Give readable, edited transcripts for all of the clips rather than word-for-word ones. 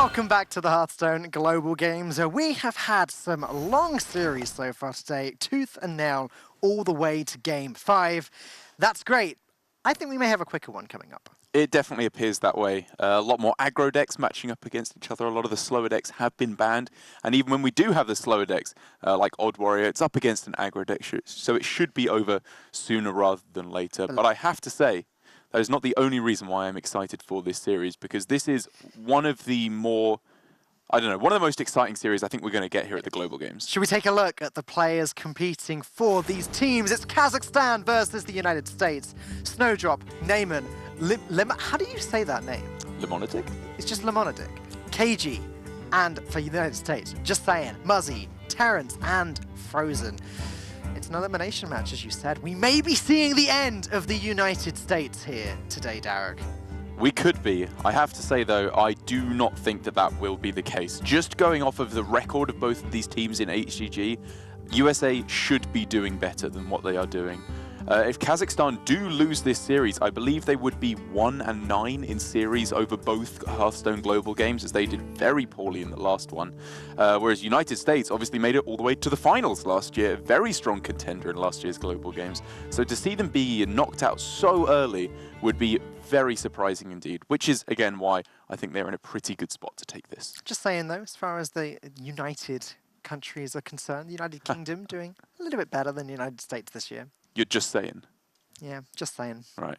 Welcome back to the Hearthstone Global Games. We have had some long series so far today, tooth and nail, all the way to Game 5. That's great. I think we may have a quicker one coming up. It definitely appears that way. A lot more aggro decks matching up against each other. A lot of the slower decks have been banned. And even when we do have the slower decks, like Odd Warrior, it's up against an aggro deck, so it should be over sooner rather than later. But I have to say, that is not the only reason why I'm excited for this series, because this is one of the more, one of the most exciting series I think we're going to get here at the Global Games. Should we take a look at the players competing for these teams? It's Kazakhstan versus the United States. Snowdrop, Neyman, how do you say that name? Limonitic? It's just Limonitic. KG, and for the United States, just saying, Muzzy, Terrence, and Frozen. It's an elimination match, as you said. We may be seeing the end of the United States here today, Derek. We could be. I have to say, though, I do not think that that will be the case. Just going off of the record of both of these teams in HGG, USA should be doing better than what they are doing. If Kazakhstan do lose this series, I believe they would be 1-9 in series over both Hearthstone Global Games, as they did very poorly in the last one. Whereas United States obviously made it all the way to the finals last year, a very strong contender in last year's Global Games. So to see them be knocked out so early would be very surprising indeed, which is, again, why I think they're in a pretty good spot to take this. Just saying, though, as far as the United countries are concerned, the United Kingdom doing a little bit better than the United States this year. You're just saying. Yeah, just saying. Right.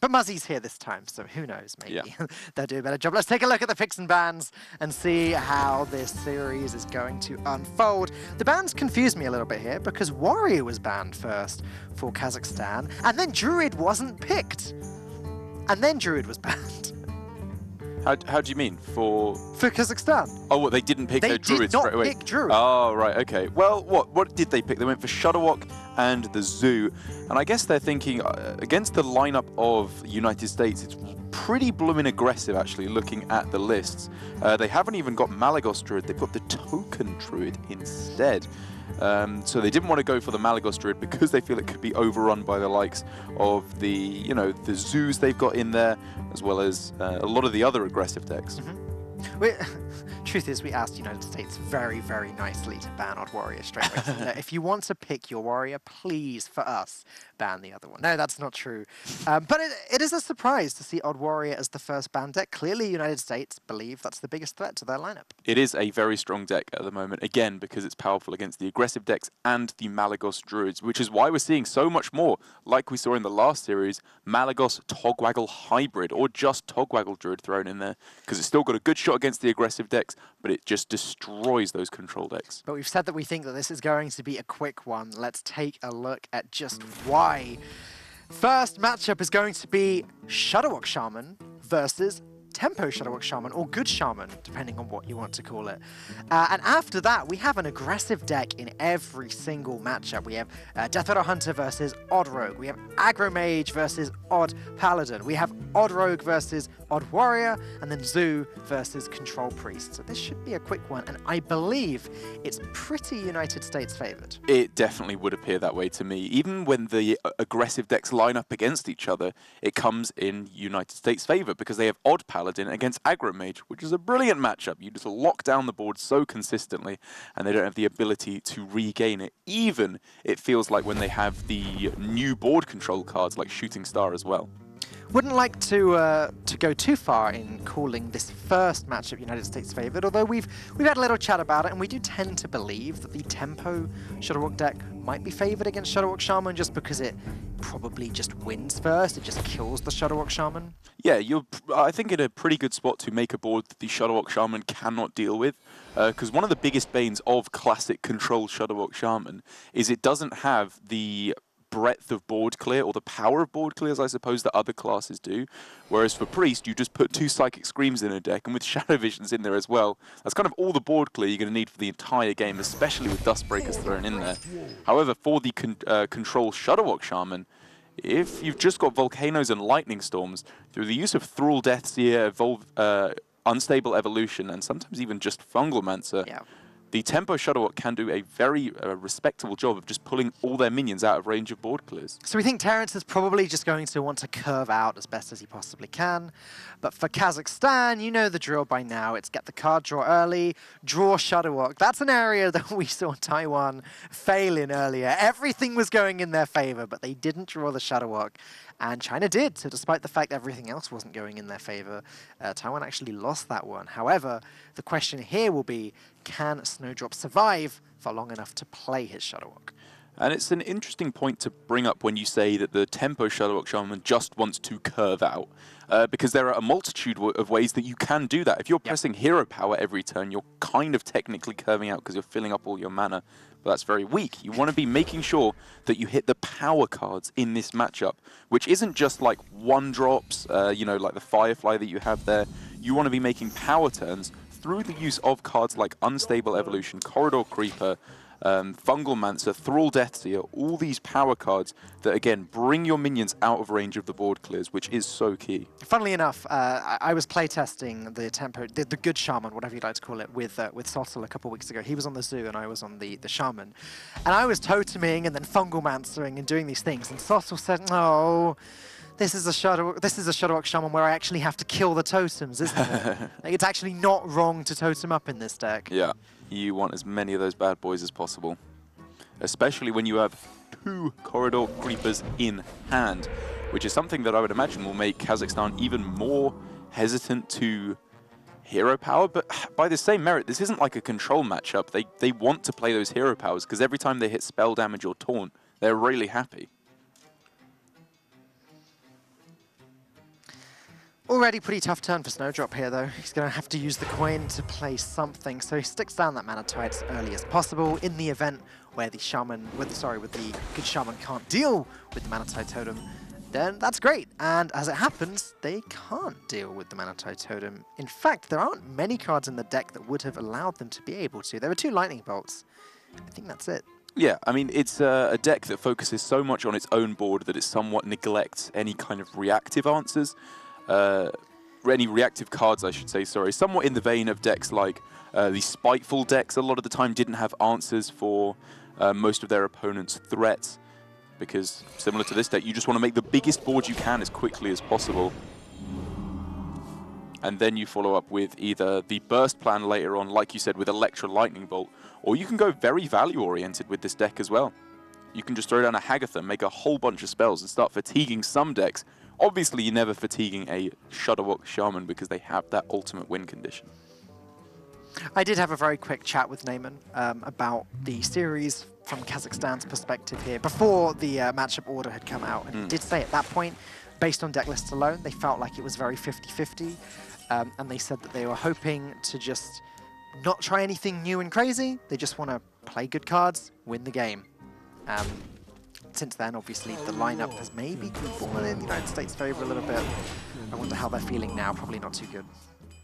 But Muzzy's here this time, so who knows, maybe Yeah. they'll do a better job. Let's take a look at the picks and bans and see how this series is going to unfold. The bans confused me a little bit here because Warrior was banned first for Kazakhstan, and then Druid wasn't picked. And then Druid was banned. How do you mean? For Kazakhstan. Oh, what, they didn't pick their Druid straight away? They did not pick Druid. Oh, right, okay. Well, what did they pick? They went for Shudderwock and the Zoo. And I guess they're thinking, against the lineup of United States, it's pretty blooming aggressive, actually, looking at the lists. They haven't even got Malagos Druid. They've got the Token Druid instead. So they didn't want to go for the Malagos Druid because they feel it could be overrun by the likes of the, the Zoos they've got in there, as well as a lot of the other aggressive decks. Truth is, we asked the United States very, very nicely to ban Odd Warrior straight away. So, if you want to pick your Warrior, please, for us, ban the other one. No, that's not true. But it is a surprise to see Odd Warrior as the first ban deck. Clearly, the United States believe that's the biggest threat to their lineup. It is a very strong deck at the moment, again, because it's powerful against the aggressive decks and the Malagos Druids, which is why we're seeing so much more, like we saw in the last series, Malagos Togwaggle Hybrid, or just Togwaggle Druid thrown in there, because it's still got a good shot against the aggressive decks, but it just destroys those control decks. But we've said that we think that this is going to be a quick one. Let's take a look at just why. First matchup is going to be Shudderwock Shaman versus Tempo Shudderwock Shaman, or Good Shaman, depending on what you want to call it. And after that, we have an aggressive deck in every single matchup. We have Death Rattle Hunter versus Odd Rogue. We have Aggro Mage versus Odd Paladin. We have Odd Rogue versus Odd Warrior, and then Zoo versus Control Priest. So this should be a quick one, and I believe it's pretty United States favored. It definitely would appear that way to me. Even when the aggressive decks line up against each other, it comes in United States favor because they have Odd Paladin against Aggro Mage, which is a brilliant matchup. You just lock down the board so consistently, and they don't have the ability to regain it. Even, it feels like, when they have the new board control cards like Shooting Star as well. Wouldn't like to go too far in calling this first matchup United States favored, although we've had a little chat about it, and we do tend to believe that the Tempo Shudderwock deck might be favored against Shudderwock Shaman just because it probably just wins first. It just kills the Shudderwock Shaman. Yeah, you're, I think, in a pretty good spot to make a board that the Shudderwock Shaman cannot deal with, because one of the biggest banes of classic controlled Shudderwock Shaman is it doesn't have the breadth of board clear, or the power of board clears, I suppose, that other classes do. Whereas for Priest, you just put 2 Psychic Screams in a deck, and with Shadow Visions in there as well, that's kind of all the board clear you're going to need for the entire game, especially with Dustbreakers thrown in there. However, for the control Shudderwock Shaman, if you've just got Volcanoes and Lightning Storms, through the use of Thrall Deathseer, Unstable Evolution, and sometimes even just Fungalmancer, the Tempo Shuttlewalk can do a very respectable job of just pulling all their minions out of range of board clears. So we think Terrence is probably just going to want to curve out as best as he possibly can. But for Kazakhstan, you know the drill by now. It's get the card draw early, draw Shuttlewalk. That's an area that we saw Taiwan fail in earlier. Everything was going in their favor, but they didn't draw the Shuttlewalk. And China did, so despite the fact everything else wasn't going in their favor, Taiwan actually lost that one. However, the question here will be, can Snowdrop survive for long enough to play his Shuttlewalk? And it's an interesting point to bring up when you say that the Tempo Shuttlewalk Shaman just wants to curve out, because there are a multitude of ways that you can do that. If you're pressing hero power every turn, you're kind of technically curving out because you're filling up all your mana, but that's very weak. You want to be making sure that you hit the power cards in this matchup, which isn't just like one drops, you know, like the Firefly that you have there. You want to be making power turns through the use of cards like Unstable Evolution, Corridor Creeper, Fungal Mancer, Thrall Deathseer, all these power cards that, again, bring your minions out of range of the board clears, which is so key. Funnily enough, I was playtesting the Tempo, the good Shaman, whatever you'd like to call it, with Sottle a couple of weeks ago. He was on the Zoo and I was on the Shaman. And I was toteming and then Fungal Mancering and doing these things. And Sottle said, no, this is a Shuttlewalk Shaman where I actually have to kill the totems, isn't it? Like, it's actually not wrong to totem up in this deck. Yeah. You want as many of those bad boys as possible, especially when you have 2 Corridor Creepers in hand, which is something that I would imagine will make Kazakhstan even more hesitant to hero power. But by the same merit, this isn't like a control matchup. They want to play those hero powers because every time they hit spell damage or taunt, they're really happy. Already pretty tough turn for Snowdrop here, though. He's going to have to use the coin to play something, so he sticks down that mana tide as early as possible. In the event where the Shaman, with the good Shaman can't deal with the mana tide totem, then that's great. And as it happens, they can't deal with the mana tide totem. In fact, there aren't many cards in the deck that would have allowed them to be able to. There were 2 lightning bolts. I think that's it. Yeah, I mean, it's a deck that focuses so much on its own board that it somewhat neglects any kind of reactive answers. Any reactive cards, I should say, sorry, somewhat in the vein of decks like the Spiteful decks a lot of the time didn't have answers for most of their opponents' threats, because similar to this deck, you just want to make the biggest board you can as quickly as possible. And then you follow up with either the burst plan later on, like you said, with Electro Lightning Bolt, or you can go very value-oriented with this deck as well. You can just throw down a Hagatha, make a whole bunch of spells, and start fatiguing some decks. Obviously, you're never fatiguing a Shuttlewalk Shaman because they have that ultimate win condition. I did have a very quick chat with Neyman about the series from Kazakhstan's perspective here before the matchup order had come out. And he did say at that point, based on deck lists alone, they felt like it was very 50-50. And they said that they were hoping to just not try anything new and crazy. They just want to play good cards, win the game. Since then, obviously, the lineup has maybe fallen in the United States' favor a little bit. I wonder how they're feeling now. Probably not too good.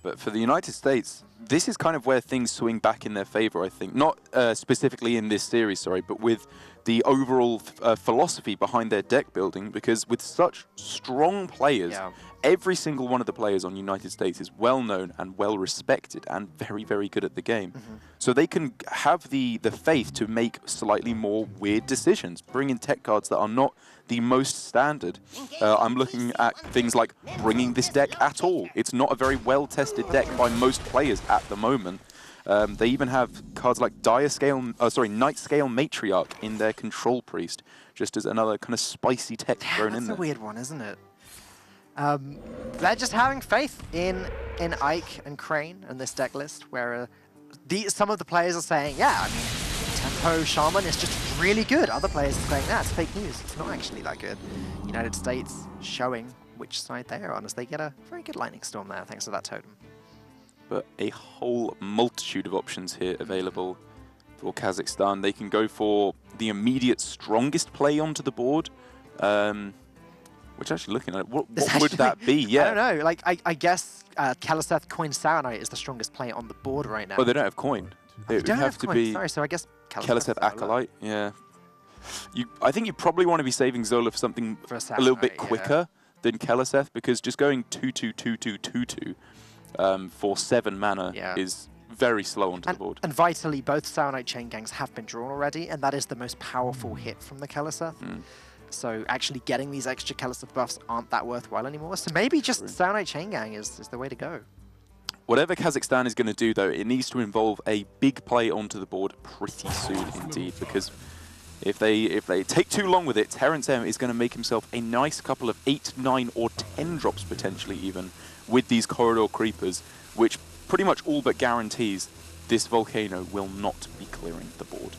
But for the United States, this is kind of where things swing back in their favor, I think. Not specifically in this series, sorry, but with the overall philosophy behind their deck building, because with such strong players, every single one of the players on United States is well known and well respected and very, very good at the game. So they can have the faith to make slightly more weird decisions, bring in tech cards that are not the most standard. I'm looking at things like bringing this deck at all. It's not a very well-tested deck by most players at the moment. They even have cards like Nightscale Matriarch in their Control Priest, just as another kind of spicy tech thrown in there. That's a weird one, isn't it? They're just having faith in Ike and Crane and this deck list, where some of the players are saying, yeah, I mean, Tempo Shaman is just really good. Other players are saying, nah, it's fake news. It's not actually that good. United States showing which side they are on, as they get a very good Lightning Storm there, thanks to that totem. But a whole multitude of options here available for Kazakhstan. They can go for the immediate strongest play onto the board, which actually looking at it, what would that be? Yeah, I don't know. Like I guess Kalaseth Coin Saranite is the strongest play on the board right now. Oh, they don't have coin. It would have to be. Sorry, so I guess Kalaseth Acolyte. Yeah. I think you probably want to be saving Zola for something a little bit quicker than Kalaseth, because just going 2/2/2/2/2/2 for 7 mana is very slow onto the board. And vitally, both Sour Knight Chain Gangs have been drawn already, and that is the most powerful hit from the Keleseth. So actually getting these extra Keleseth buffs aren't that worthwhile anymore. So maybe just Sour Knight Chain Gang is the way to go. Whatever Kazakhstan is going to do, though, it needs to involve a big play onto the board pretty soon indeed, because if they take too long with it, Terrence M is going to make himself a nice couple of 8, 9, or 10 drops potentially even with these corridor creepers, which pretty much all but guarantees this Volcano will not be clearing the board.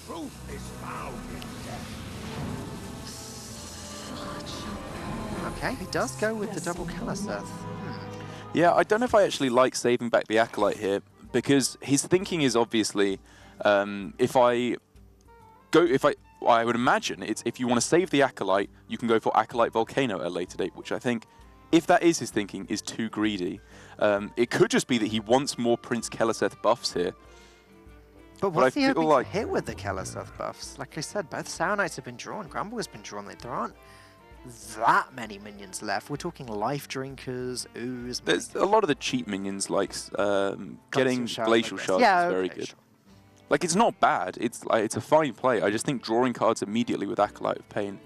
Truth is found in death. Okay, he does go with the double Keleseth. Yeah, I don't know if I actually like saving back the Acolyte here, because his thinking is obviously, I would imagine it's if you want to save the Acolyte, you can go for Acolyte Volcano at a later date, which I think, if that is his thinking, is too greedy. It could just be that he wants more Prince Keleseth buffs here. But what's he hoping to hit with the Keleseth buffs? Like I said, both Sour Knights have been drawn, Grumble has been drawn. There aren't that many minions left. We're talking Life Drinkers, Ooze. There's a lot of the cheap minions, like getting Glacial Shards is very good. Sure. Like, it's not bad. It's a fine play. I just think drawing cards immediately with Acolyte of Pain,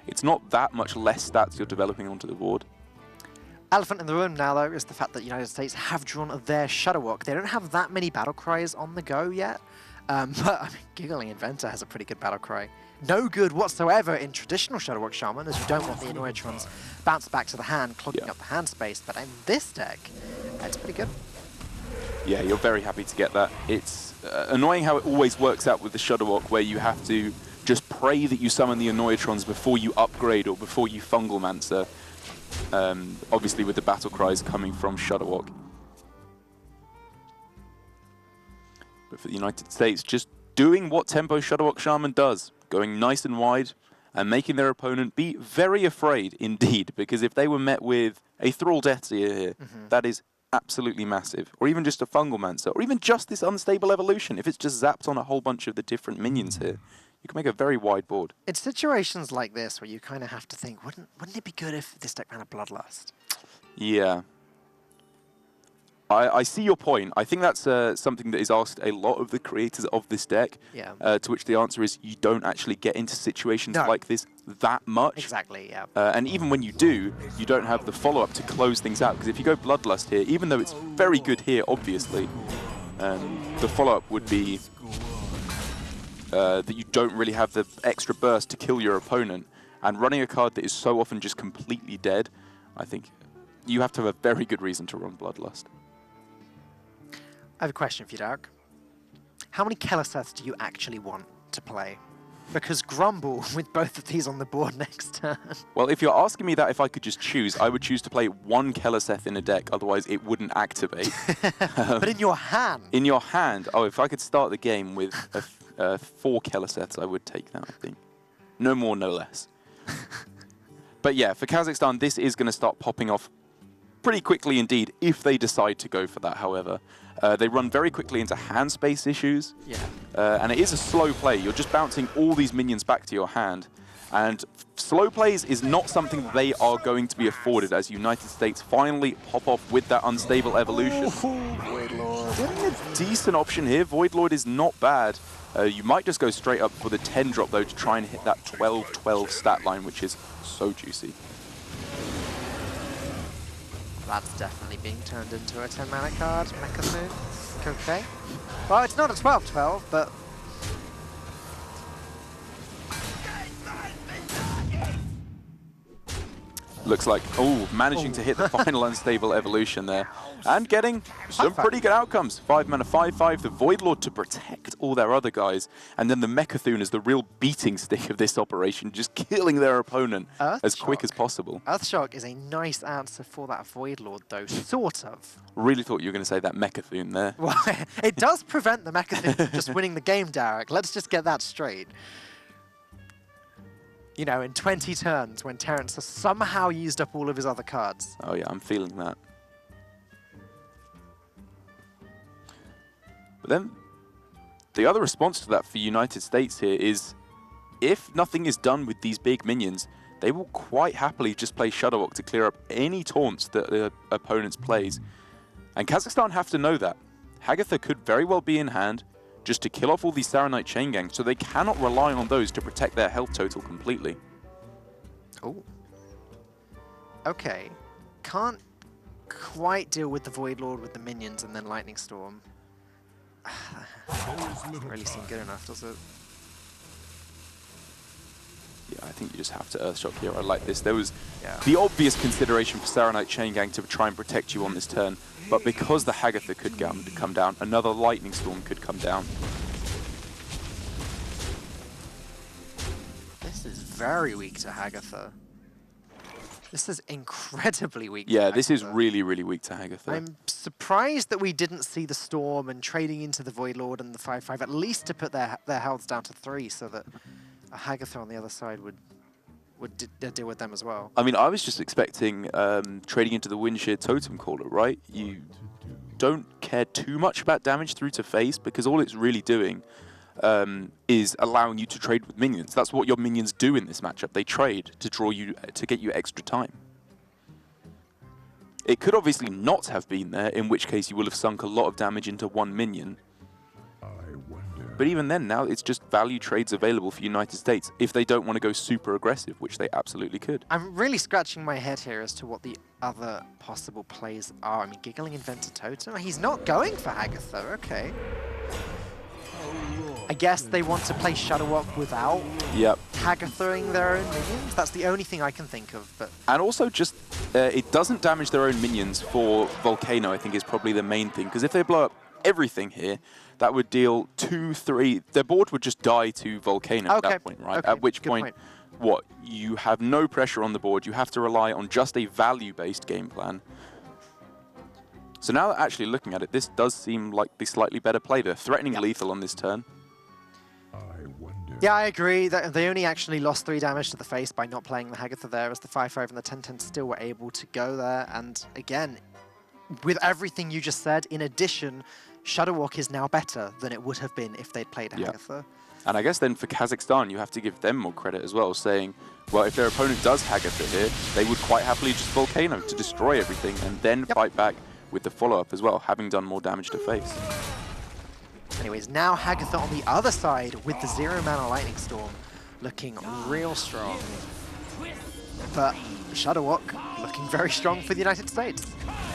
it's not that much less stats you're developing onto the board. Elephant in the room now, though, is the fact that the United States have drawn their Shudderwock. They don't have that many battle cries on the go yet, but I mean, Giggling Inventor has a pretty good battle cry. No good whatsoever in traditional Shudderwock Shaman, as you don't want the Annoyatrons bounced back to the hand, clogging up the hand space. But in this deck, it's pretty good. Yeah, you're very happy to get that. It's annoying how it always works out with the Shudderwock, where you have to just pray that you summon the Annoyatrons before you upgrade or before you Fungalmancer. Obviously with the battle cries coming from Shudderwock. But for the United States, just doing what Tempo Shudderwock Shaman does, going nice and wide and making their opponent be very afraid indeed, because if they were met with a Thrall Deathseer here, that is absolutely massive. Or even just a Fungalmancer, or even just this Unstable Evolution, if it's just zapped on a whole bunch of the different minions here, you can make a very wide board. It's situations like this where you kind of have to think, wouldn't it be good if this deck ran a Bloodlust? Yeah. I see your point. I think that's something that is asked a lot of the creators of this deck, to which the answer is you don't actually get into situations like this that much. Exactly, yeah. And even when you do, you don't have the follow-up to close things out, because if you go Bloodlust here, even though it's very good here, obviously, the follow-up would be that you don't really have the extra burst to kill your opponent, and running a card that is so often just completely dead, I think you have to have a very good reason to run Bloodlust. I have a question for you, Derek. How many Keleseths do you actually want to play? Because Grumble with both of these on the board next turn. Well, if you're asking me that if I could just choose, I would choose to play one Keleseth in a deck, otherwise it wouldn't activate. But in your hand? In your hand? Oh, if I could start the game with 4 Keleseths, I would take that, I think. No more, no less. But yeah, for Kazakhstan, this is going to start popping off pretty quickly indeed, if they decide to go for that, however. They run very quickly into hand space issues, and it is a slow play. You're just bouncing all these minions back to your hand, and slow plays is not something that they are going to be afforded as United States finally pop off with that Unstable Evolution. Voidlord. Getting a decent option here. Voidlord is not bad. You might just go straight up for the 10 drop though to try and hit that 12-12 stat line, which is so juicy. That's definitely being turned into a 10-mana card. Mechathune. Okay. Well, it's not a 12-12, but... Looks like, managing to hit the final Unstable Evolution there. And getting some pretty good outcomes. 5 mana, 5/5, the Voidlord to protect all their other guys. And then the Mechathune is the real beating stick of this operation, just killing their opponent as quick as possible. Earthshock is a nice answer for that Voidlord, though, sort of. Really thought you were going to say that Mechathune there. Well, it does prevent the Mechathune from just winning the game, Derek. Let's just get that straight. You know, in 20 turns, when Terrence has somehow used up all of his other cards. Oh yeah, I'm feeling that. But then, the other response to that for United States here is, if nothing is done with these big minions, they will quite happily just play Shudderwock to clear up any taunts that the opponents plays. And Kazakhstan have to know that. Hagatha could very well be in hand just to kill off all these Saronite chain gangs, so they cannot rely on those to protect their health total completely. Oh. Okay. Can't quite deal with the Void Lord with the minions and then Lightning Storm. Doesn't really seem good enough, does it? Yeah, I think you just have to Earthshock here. I like this. There was the obvious consideration for Saronite chain gang to try and protect you on this turn, but because the Hagatha could come down, another Lightning Storm could come down. This is very weak to Hagatha. This is incredibly weak to Yeah, Hagatha. this is really, really weak to Hagatha. I'm surprised that we didn't see the Storm and trading into the Void Lord and the 5/5, at least to put their healths down to 3 so that a Hagatha on the other side would deal with them as well. I mean, I was just expecting trading into the Windshear Totem Caller, right? You don't care too much about damage through to face because all it's really doing is allowing you to trade with minions. That's what your minions do in this matchup. They trade to draw you, to get you extra time. It could obviously not have been there, in which case you will have sunk a lot of damage into one minion. But even then, now it's just value trades available for United States if they don't want to go super aggressive, which they absolutely could. I'm really scratching my head here as to what the other possible plays are. I mean, Giggling Inventor Totem? He's not going for Hagatha, okay. I guess they want to play Shadowwalk without Hagatha-ing their own minions. That's the only thing I can think of. But and also just, it doesn't damage their own minions for Volcano, I think is probably the main thing. Because if they blow up everything here, that would deal 2, 3. Their board would just die to Volcano at that point, right? Okay. At which point, what? You have no pressure on the board. You have to rely on just a value-based game plan. So now actually looking at it, this does seem like the slightly better play. They're threatening lethal on this turn. yeah, I agree. They only actually lost 3 damage to the face by not playing the Hagatha there, as the 5/5 and the 10/10 still were able to go there. And again, with everything you just said, in addition, Shadowwalk is now better than it would have been if they'd played Hagatha. And I guess then for Kazakhstan, you have to give them more credit as well, saying, well, if their opponent does Hagatha here, they would quite happily just Volcano to destroy everything and then fight back with the follow-up as well, having done more damage to face. Anyways, now Hagatha on the other side with the 0-mana Lightning Storm looking real strong. But Shadowwalk looking very strong for the United States.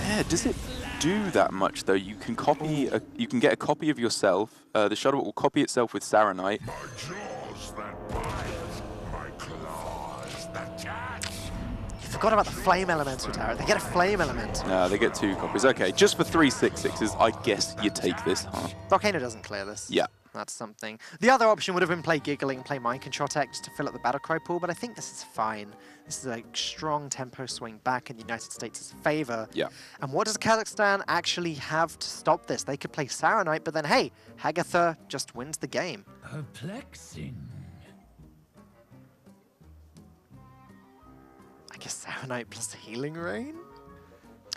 Yeah, does it do that much though? You can copy, you can get a copy of yourself. The Shadowwalk will copy itself with Saronite. My jaws that bite, my claws that catch. You forgot about the Flame Elemental Tower. They get a Flame Elemental. No, they get 2 copies. Okay, just for 3 6/6s, I guess you take this, huh? Volcano doesn't clear this. Yeah. That's something. The other option would have been play Giggling, play Mind Control Tech just to fill up the Battlecry pool, but I think this is fine. This is a strong tempo swing back in the United States' favor. Yeah. And what does Kazakhstan actually have to stop this? They could play Saronite, but then, hey, Hagatha just wins the game. Perplexing. I guess Saronite plus Healing Rain?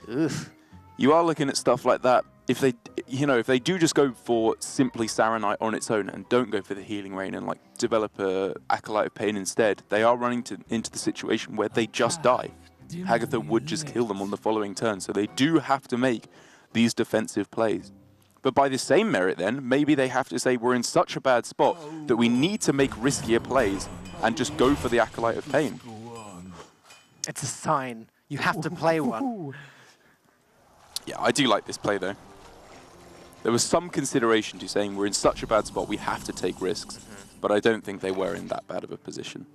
Oof. You are looking at stuff like that. If they, if they do just go for simply Saronite on its own and don't go for the Healing Rain and like develop a Acolyte of Pain instead, they are running into the situation where they just die. Hagatha would just kill them on the following turn, so they do have to make these defensive plays. But by the same merit then, maybe they have to say we're in such a bad spot that we need to make riskier plays and just go for the Acolyte of Pain. It's a sign. You have to play one. Yeah, I do like this play though. There was some consideration to saying we're in such a bad spot, we have to take risks. But I don't think they were in that bad of a position.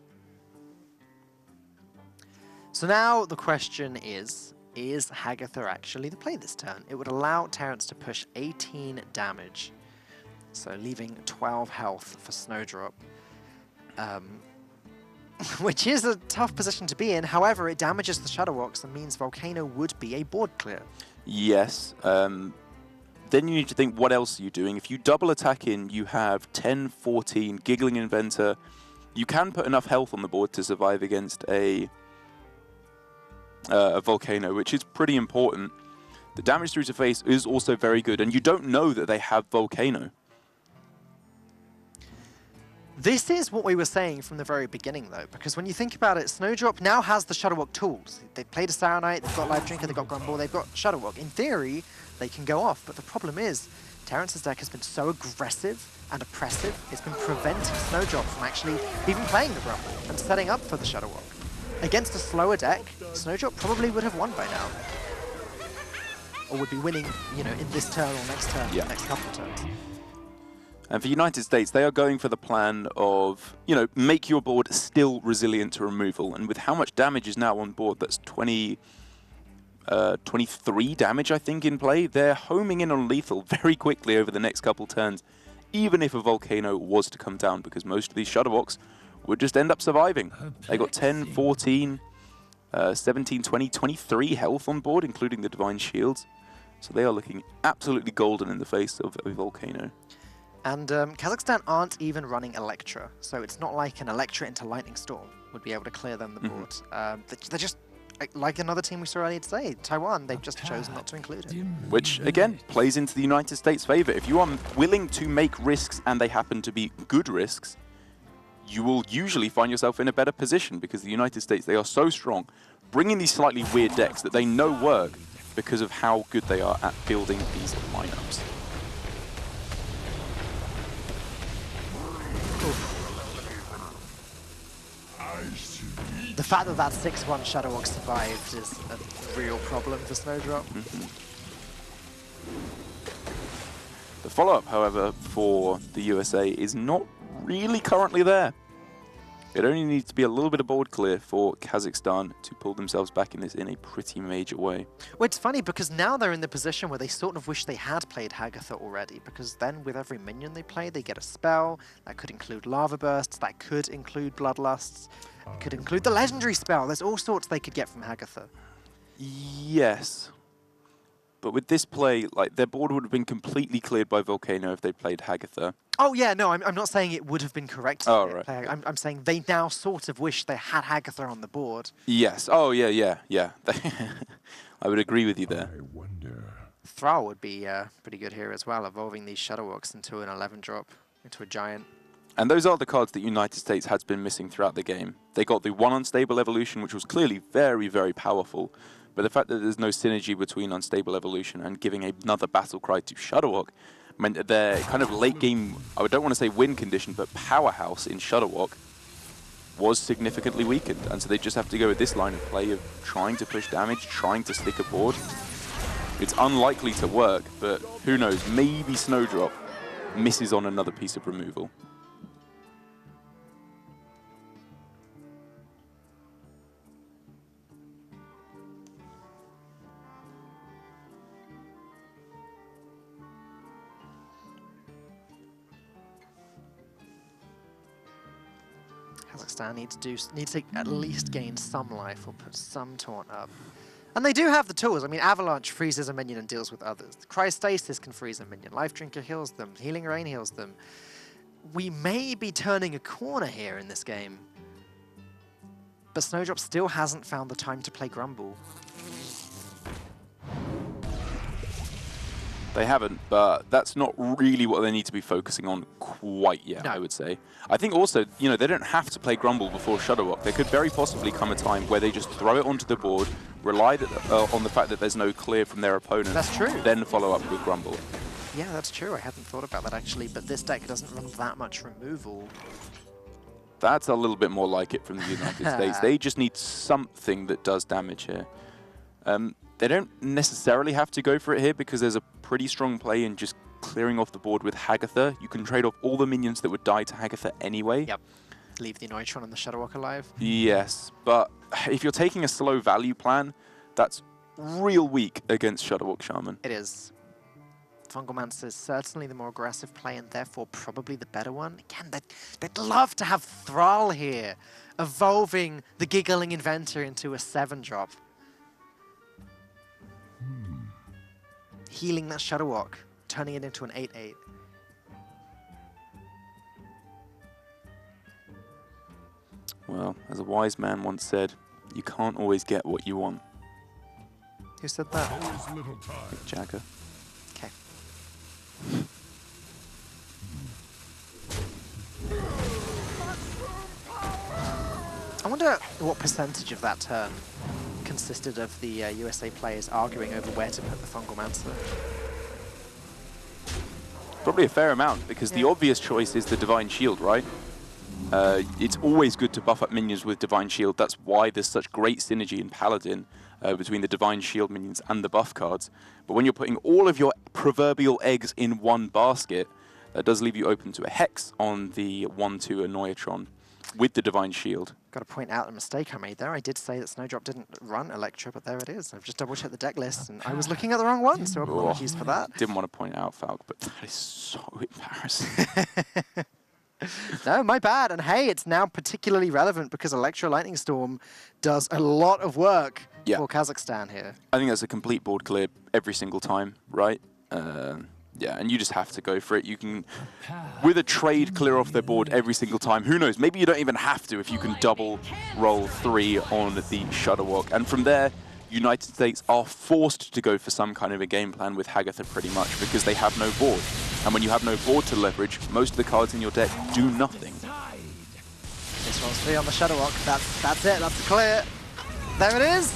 So now the question is Hagatha actually the play this turn? It would allow Terrence to push 18 damage, so leaving 12 health for Snowdrop, which is a tough position to be in. However, it damages the Shadowwalks and means Volcano would be a board clear. Yes. Then you need to think, what else are you doing? If you double attack in, you have 10, 14, Giggling Inventor. You can put enough health on the board to survive against a Volcano, which is pretty important. The damage through to face is also very good, and you don't know that they have Volcano. This is what we were saying from the very beginning, though, because when you think about it, Snowdrop now has the Shuttlewalk tools. They've played a Sour Knight, they've got Live Drinker, they've got Grumble, they've got Shuttlewalk. In theory, they can go off, but the problem is, Terrance's deck has been so aggressive and oppressive, it's been preventing Snowdrop from actually even playing the Grumble and setting up for the Shuttlewalk. Against a slower deck, Snowdrop probably would have won by now. Or would be winning, you know, in this turn or next turn, next couple of turns. And for United States, they are going for the plan of, you know, make your board still resilient to removal. And with how much damage is now on board, that's 23 damage, I think, in play. They're homing in on lethal very quickly over the next couple turns, even if a volcano was to come down, because most of these Shuttlewalks would just end up surviving. They got 10, 14, 17, 20, 23 health on board, including the Divine Shields. So they are looking absolutely golden in the face of a volcano. And Kazakhstan aren't even running Electra, so it's not like an Electra into Lightning Storm would be able to clear them the board. They're just, like another team we saw earlier today, Taiwan, they've just chosen not to include it. Which, again, plays into the United States' favor. If you are willing to make risks and they happen to be good risks, you will usually find yourself in a better position, because the United States, they are so strong, bringing these slightly weird decks that they know work because of how good they are at building these lineups. The fact that that 6-1 Shuttlewalk survived is a real problem for Snowdrop. The follow-up, however, for the USA is not really currently there. It only needs to be a little bit of board clear for Kazakhstan to pull themselves back in this in a pretty major way. Well, it's funny because now they're in the position where they sort of wish they had played Hagatha already, because then with every minion they play, they get a spell. That could include Lava Bursts, that could include Bloodlusts, it could include the legendary spell. There's all sorts they could get from Hagatha. Yes. But with this play, like, their board would have been completely cleared by Volcano if they played Hagatha. Oh yeah, no, I'm not saying it would have been correct. Oh, right. I'm saying they now sort of wish they had Hagatha on the board. Yes. Oh, yeah. I would agree with you there. I wonder. Thrall would be pretty good here as well, evolving these Shuttlewalks into an 11-drop, into a giant. And those are the cards that United States has been missing throughout the game. They got the one unstable evolution, which was clearly very, very powerful. But the fact that there's no synergy between unstable evolution and giving another battle cry to Shuttlewalk meant that their kind of late game, I don't want to say win condition, but powerhouse in Shuttlewalk was significantly weakened. And so they just have to go with this line of play of trying to push damage, trying to stick a board. It's unlikely to work, but who knows, maybe Snowdrop misses on another piece of removal. Kazakhstan need to at least gain some life or put some taunt up. And they do have the tools. I mean, Avalanche freezes a minion and deals with others. Cryostasis can freeze a minion. Life Drinker heals them. Healing Rain heals them. We may be turning a corner here in this game. But Snowdrop still hasn't found the time to play Grumble. They haven't, but that's not really what they need to be focusing on quite yet, No. I would say. I think also, you know, they don't have to play Grumble before Shuttlewalk. There could very possibly come a time where they just throw it onto the board, rely on the fact that there's no clear from their opponent. That's true. Then follow up with Grumble. Yeah, that's true. I hadn't thought about that actually, but this deck doesn't run that much removal. That's a little bit more like it from the United States. They just need something that does damage here. They don't necessarily have to go for it here because there's a pretty strong play in just clearing off the board with Hagatha. You can trade off all the minions that would die to Hagatha anyway. Yep. Leave the Neutron and the Shuttlewalk alive. Yes, but if you're taking a slow value plan, that's real weak against Shuttlewalk Shaman. It is. Fungalmancer is certainly the more aggressive play and therefore probably the better one. Again, they'd love to have Thrall here, evolving the Giggling Inventor into a 7-drop. Healing that Shuttlewalk, turning it into an 8/8. Well, as a wise man once said, you can't always get what you want. Who said that? Always little time. Jagger. Okay. wonder what percentage of that turn consisted of the USA players arguing over where to put the Fungal Mancer. Probably a fair amount, because the obvious choice is the Divine Shield, right? It's always good to buff up minions with Divine Shield. That's why there's such great synergy in Paladin between the Divine Shield minions and the buff cards. But when you're putting all of your proverbial eggs in one basket, that does leave you open to a Hex on the 1-2 Annoyatron with the Divine Shield. Got to point out a mistake I made there. I did say that Snowdrop didn't run Electra, but there it is. I've just double-checked the deck list, and I was looking at the wrong one, so apologies for that. Didn't want to point it out, Falk, but that is so embarrassing. No, my bad. And hey, it's now particularly relevant because Electro Lightning Storm does a lot of work for Kazakhstan here. I think that's a complete board clear every single time, right? Yeah, and you just have to go for it. You can, with a trade, clear off their board every single time. Who knows? Maybe you don't even have to if you can double roll 3 on the Shudderwalk. And from there, United States are forced to go for some kind of a game plan with Hagatha pretty much because they have no board. And when you have no board to leverage, most of the cards in your deck do nothing. This one's free on the Shudderwalk. That's it. That's the clear. There it is.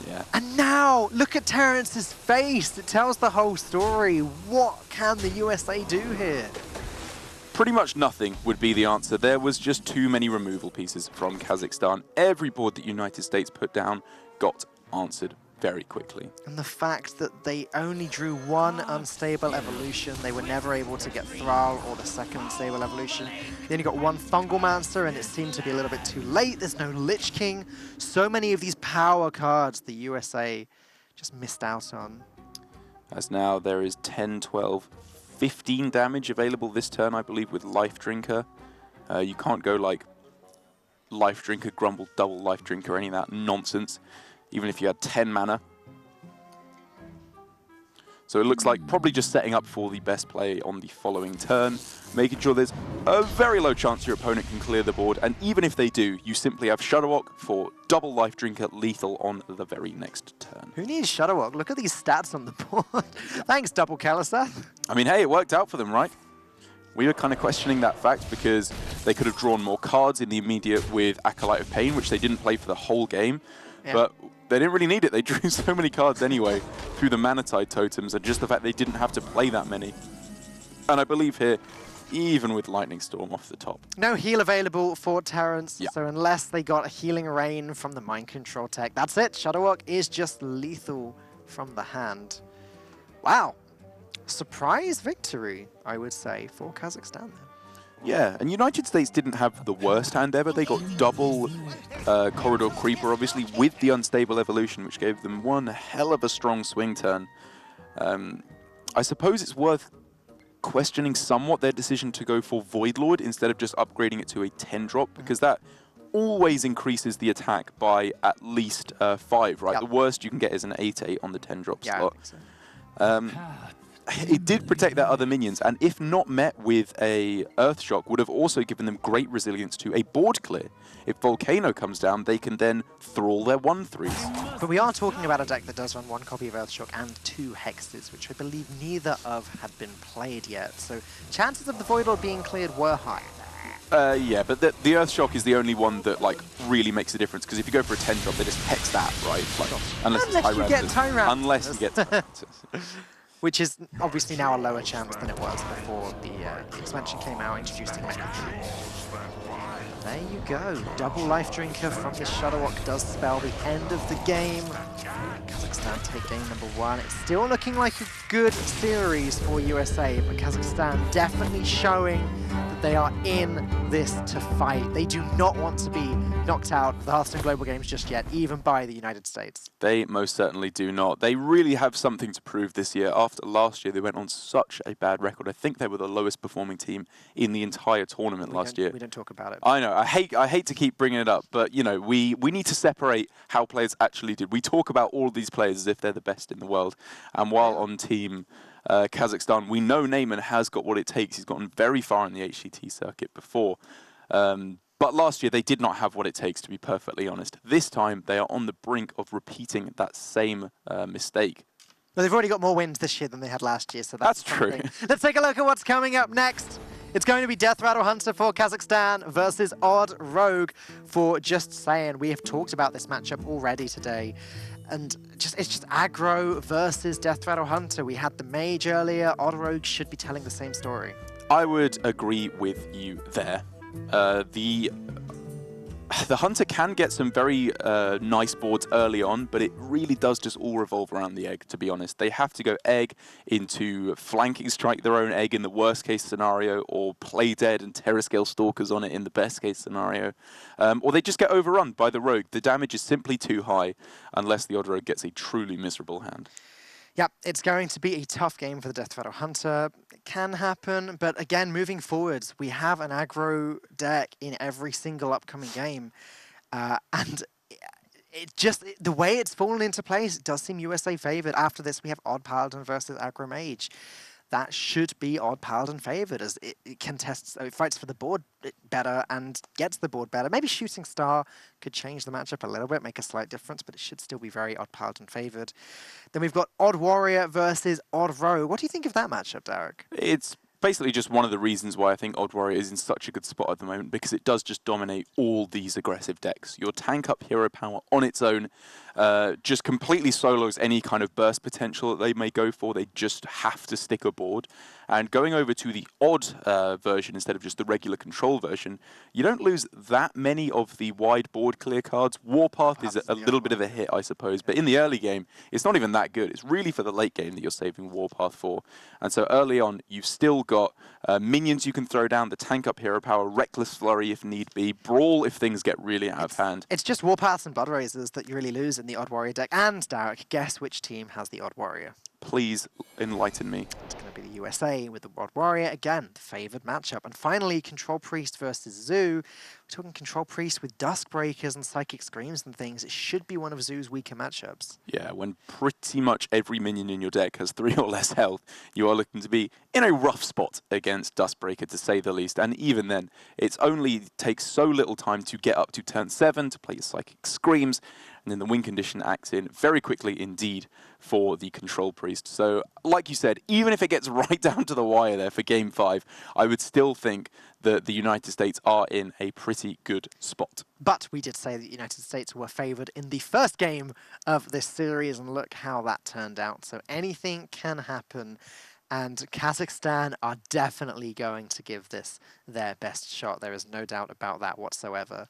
Yeah. And now, look at Terrence's face. It tells the whole story. What can the USA do here? Pretty much nothing would be the answer. There was just too many removal pieces from Kazakhstan. Every board that United States put down got answered very quickly. And the fact that they only drew one unstable evolution, they were never able to get Thrall or the second unstable evolution. They only got one Fungal Mancer, and it seemed to be a little bit too late. There's no Lich King. So many of these power cards the USA just missed out on. As now there is 10, 12, 15 damage available this turn, I believe, with Life Drinker. You can't go like Life Drinker, Grumble, double Life Drinker, any of that nonsense, even if you had 10 mana. So it looks like probably just setting up for the best play on the following turn, making sure there's a very low chance your opponent can clear the board, and even if they do, you simply have Shudderwalk for double Life Drinker lethal on the very next turn. Who needs Shudderwalk? Look at these stats on the board. Thanks, Double Kaliseth. I mean, hey, it worked out for them, right? We were kind of questioning that fact because they could have drawn more cards in the immediate with Acolyte of Pain, which they didn't play for the whole game, but they didn't really need it. They drew so many cards anyway through the Manatide totems, and just the fact they didn't have to play that many. And I believe here, even with Lightning Storm off the top. No heal available for Terrence, so unless they got a Healing Rain from the Mind Control tech, that's it. Shudderwalk is just lethal from the hand. Wow. Surprise victory, I would say, for Kazakhstan there. Yeah, and United States didn't have the worst hand ever. They got double Corridor Creeper, obviously, with the Unstable Evolution, which gave them one hell of a strong swing turn. I suppose it's worth questioning somewhat their decision to go for Voidlord instead of just upgrading it to a 10-drop, because that always increases the attack by at least 5, right? The worst you can get is an 8/8 on the 10-drop slot. I think so. It did protect their other minions, and if not met with a Earthshock, would have also given them great resilience to a board clear. If Volcano comes down, they can then thrall their 1/3s. But we are talking about a deck that does run 1 copy of Earthshock and 2 Hexes, which I believe neither of had been played yet. So chances of the Voidlord being cleared were high. Yeah, but the Earthshock is the only one that like really makes a difference, because if you go for a 10-drop, they just hex that, right? Like, unless you get Tyrant. Unless you get Tyrant. Which is obviously now a lower chance than it was before the expansion came out introducing Mecha 3. There you go. Double Life Drinker from the Shudderwalk does spell the end of the game. Kazakhstan take game number 1. It's still looking like a good series for USA, but Kazakhstan definitely showing that they are in this to fight. They do not want to be knocked out of the Hearthstone Global Games just yet, even by the United States. They most certainly do not. They really have something to prove this year. After last year, they went on such a bad record. I think they were the lowest performing team in the entire tournament last year. We don't talk about it. I know. I hate to keep bringing it up, but you know, we need to separate how players actually did. We talk about all of these players as if they're the best in the world, and while on team Kazakhstan, we know Neyman has got what it takes. He's gotten very far in the HCT circuit before. But last year, they did not have what it takes, to be perfectly honest. This time, they are on the brink of repeating that same mistake. Well, they've already got more wins this year than they had last year, so that's true. Let's take a look at what's coming up next It's going to be Death Rattle Hunter for Kazakhstan versus Odd Rogue for Just Saying. We have talked about this matchup already today. And it's just aggro versus Death Rattle Hunter. We had the mage earlier. Odd Rogue should be telling the same story. I would agree with you there. The Hunter can get some very nice boards early on, but it really does just all revolve around the egg, to be honest. They have to go egg into flanking strike their own egg in the worst case scenario, or play dead and Terrascale Stalkers on it in the best case scenario. Or they just get overrun by the Rogue. The damage is simply too high unless the Odd Rogue gets a truly miserable hand. Yep, it's going to be a tough game for the Death Rattle Hunter. It can happen, but again, moving forwards, we have an aggro deck in every single upcoming game. And the way it's fallen into place, it does seem USA favored. After this, we have Odd Paladin versus Aggro Mage. That should be Odd Paladin favored, as it contests, it fights for the board better and gets the board better. Maybe Shooting Star could change the matchup a little bit, make a slight difference, but it should still be very Odd Paladin favored. Then we've got Odd Warrior versus Odd Rogue. What do you think of that matchup, Derek? It's basically just one of the reasons why I think Odd Warrior is in such a good spot at the moment, because it does just dominate all these aggressive decks. Your tank up hero power on its own just completely solos any kind of burst potential that they may go for. They just have to stick aboard. And going over to the odd version instead of just the regular control version, you don't lose that many of the wide board clear cards. Warpath is a little bit of a hit, I suppose, but in the early game, it's not even that good. It's really for the late game that you're saving Warpath for. And so early on, you've still got minions you can throw down, the tank up hero power, Reckless Flurry if need be, Brawl if things get really out of hand. It's just Warpaths and Blood Razors that you really lose in the Odd Warrior deck. And Derek, guess which team has the Odd Warrior? Please enlighten me. It's going to be the USA with the Odd Warrior. Again, the favoured matchup. And finally, Control Priest versus Zoo. We're talking Control Priest with Duskbreakers and Psychic Screams and things. It should be one of Zoo's weaker matchups. Yeah, when pretty much every minion in your deck has 3 or less health, you are looking to be in a rough spot against Duskbreaker, to say the least. And even then, it only takes so little time to get up to turn 7 to play your Psychic Screams, and then the win condition acts in very quickly indeed for the Control Priest. So, like you said, even if it gets right down to the wire there for Game 5, I would still think that the United States are in a pretty good spot. But we did say that the United States were favoured in the first game of this series, and look how that turned out. So anything can happen, and Kazakhstan are definitely going to give this their best shot. There is no doubt about that whatsoever.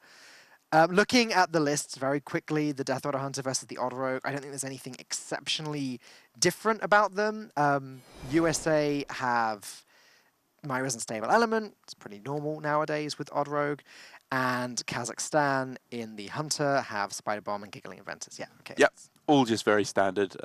Looking at the lists very quickly, the Death Rattle Hunter versus the Odd Rogue, I don't think there's anything exceptionally different about them. USA have Myra's Unstable Element. It's pretty normal nowadays with Odd Rogue. And Kazakhstan in the Hunter have Spider Bomb and Giggling Inventors. Yeah, okay. Yep, all just very standard.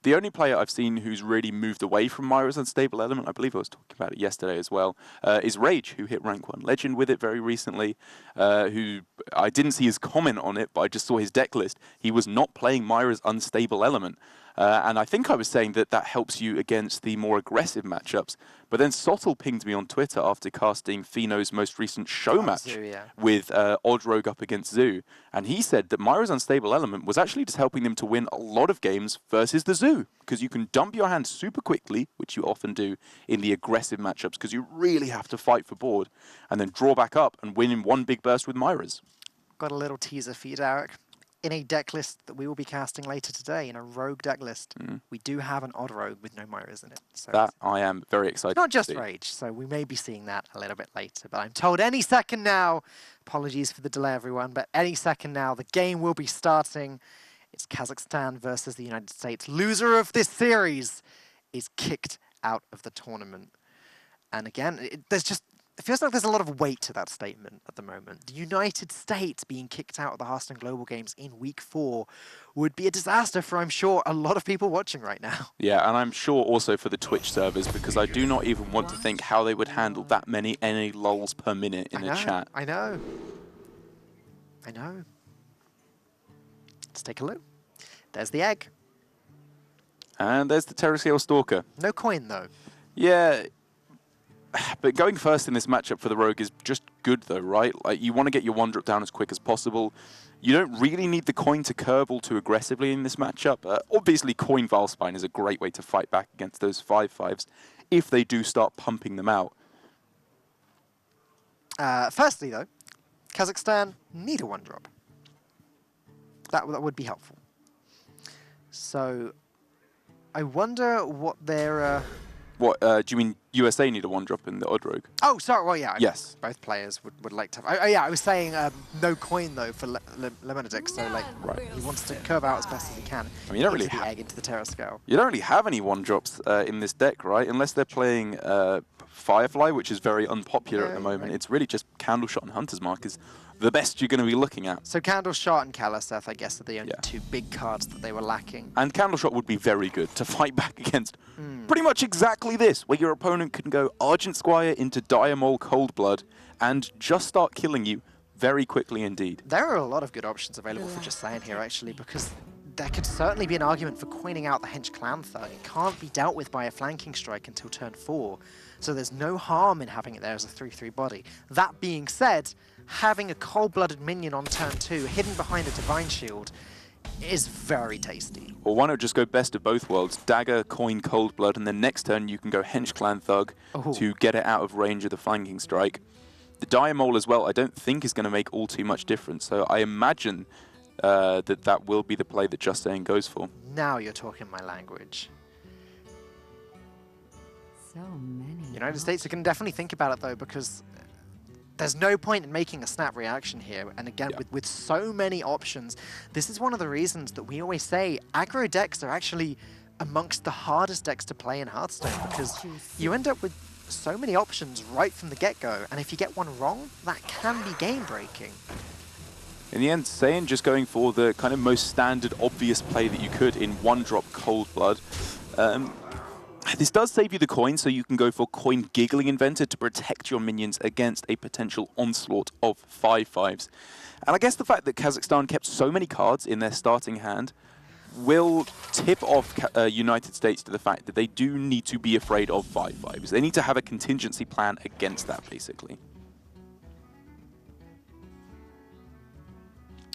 The only player I've seen who's really moved away from Myra's Unstable Element, I believe I was talking about it yesterday as well, is Rage, who hit Rank 1 Legend with it very recently, who I didn't see his comment on it, but I just saw his deck list. He was not playing Myra's Unstable Element. And I think I was saying that that helps you against the more aggressive matchups. But then Sottle pinged me on Twitter after casting Fino's most recent show match Zoo, yeah. with Odd Rogue up against Zoo. And he said that Myra's Unstable Element was actually just helping them to win a lot of games versus the Zoo. Because you can dump your hand super quickly, which you often do in the aggressive matchups, because you really have to fight for board, and then draw back up and win in one big burst with Myra's. Got a little teaser for you, Derek. In a deck list that we will be casting later today, in a Rogue deck list, we do have an Odd Rogue with no Myras in it. So that I am very excited not just to see. Rage, so we may be seeing that a little bit later. But I'm told any second now, apologies for the delay everyone, but any second now the game will be starting. It's Kazakhstan versus the United States. Loser of this series is kicked out of the tournament. And again, it feels like there's a lot of weight to that statement at the moment. The United States being kicked out of the Hearthstone Global Games in Week 4 would be a disaster for, I'm sure, a lot of people watching right now. Yeah, and I'm sure also for the Twitch servers, because I do not even want to think how they would handle that many NA lulls per minute in a chat. I know. Let's take a look. There's the egg. And there's the Terrascale Stalker. No coin, though. Yeah. But going first in this matchup for the Rogue is just good, though, right? Like, you want to get your 1-drop down as quick as possible. You don't really need the coin to curve all too aggressively in this matchup. Obviously, coin Valspine is a great way to fight back against those 5/5s if they do start pumping them out. Firstly, though, Kazakhstan need a 1-drop. That would be helpful. So, I wonder what their... What, do you mean USA need a 1-drop in the odd rogue? Oh, sorry. Well, yeah. Yes. Both players would like to have... Oh, yeah, I was saying no coin, though, for Lemonadic. So, like, Right. he wants to curve out as best as he can. I mean, you don't really into the egg, into the Terra scale. You don't really have any 1-drops in this deck, right? Unless they're playing Firefly, which is very unpopular at the moment. Right. It's really just Candleshot and Hunter's Mark is the best you're going to be looking at. So Candleshot and Kalaseth, I guess, are the only Yeah. two big cards that they were lacking. And Candleshot would be very good to fight back against pretty much exactly this, where your opponent can go Argent Squire into Diamol Cold Blood and just start killing you very quickly indeed. There are a lot of good options available for Justine here, actually, because there could certainly be an argument for coining out the Hench Clan Thug. It can't be dealt with by a flanking strike until turn 4, so there's no harm in having it there as a 3/3 body. That being said, having a cold-blooded minion on turn 2, hidden behind a Divine Shield, is very tasty. Or why not just go best of both worlds, dagger, coin, cold blood, and then next turn you can go Hench Clan Thug to get it out of range of the flanking strike. The Diamol as well, I don't think is going to make all too much difference, so I imagine that will be the play that Justine goes for. Now you're talking my language. So many. United States are going to definitely think about it, though, because there's no point in making a snap reaction here. And again, with so many options, this is one of the reasons that we always say aggro decks are actually amongst the hardest decks to play in Hearthstone, because you end up with so many options right from the get-go, and if you get one wrong, that can be game-breaking. In the end, Saiyan just going for the kind of most standard, obvious play that you could in 1-drop Cold Blood. This does save you the coin, so you can go for Coin Giggling Inventor to protect your minions against a potential onslaught of 5/5s. And I guess the fact that Kazakhstan kept so many cards in their starting hand will tip off United States to the fact that they do need to be afraid of 5/5s. They need to have a contingency plan against that, basically.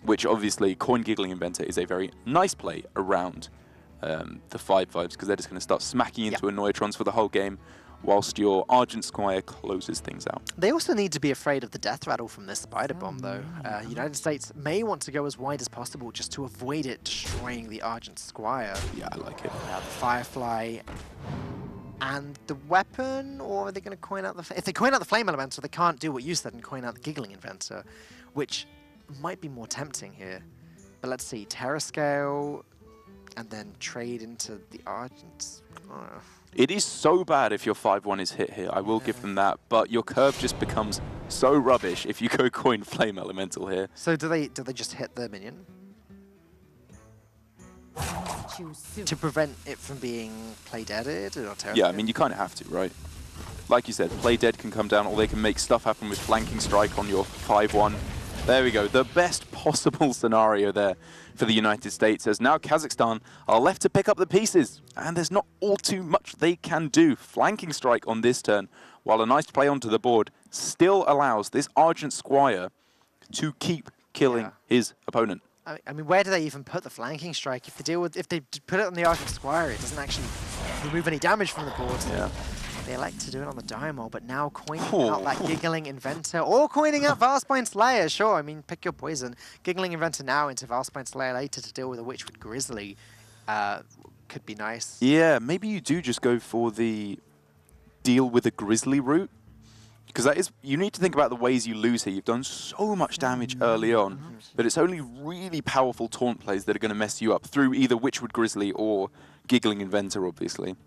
Which obviously, Coin Giggling Inventor is a very nice play around the 5/5s, because they're just going to start smacking into Annoyatrons for the whole game, whilst your Argent Squire closes things out. They also need to be afraid of the death rattle from this Spider Bomb, though. United States may want to go as wide as possible just to avoid it destroying the Argent Squire. Yeah, I like it. The Firefly and the weapon, or are they going to coin out the... If they coin out the Flame Elemental, they can't do what you said and coin out the Giggling Inventor, which might be more tempting here. But let's see, Terra Scale, and then trade into the Argent. It is so bad if your 5/1 is hit here, I will give them that, but your curve just becomes so rubbish if you go coin Flame Elemental here. So do they just hit the minion? To prevent it from being play deaded or Terra? Yeah, I mean, you kind of have to, right? Like you said, play dead can come down, or they can make stuff happen with flanking strike on your 5/1. There we go, the best possible scenario there for the United States, as now Kazakhstan are left to pick up the pieces, and there's not all too much they can do. Flanking strike on this turn, while a nice play onto the board still allows this Argent Squire to keep killing his opponent. I mean, where do they even put the flanking strike? If they put it on the Argent Squire, it doesn't actually remove any damage from the board. Yeah. They elect to do it on the Diamol, but now coining out that Giggling Inventor, or coining out Valspine Slayer, sure, I mean, pick your poison. Giggling Inventor now into Valspine Slayer later to deal with a Witchwood Grizzly could be nice. Yeah, maybe you do just go for the deal with a Grizzly route, because that is, you need to think about the ways you lose here. You've done so much damage early on, but it's only really powerful taunt plays that are going to mess you up through either Witchwood Grizzly or Giggling Inventor, obviously.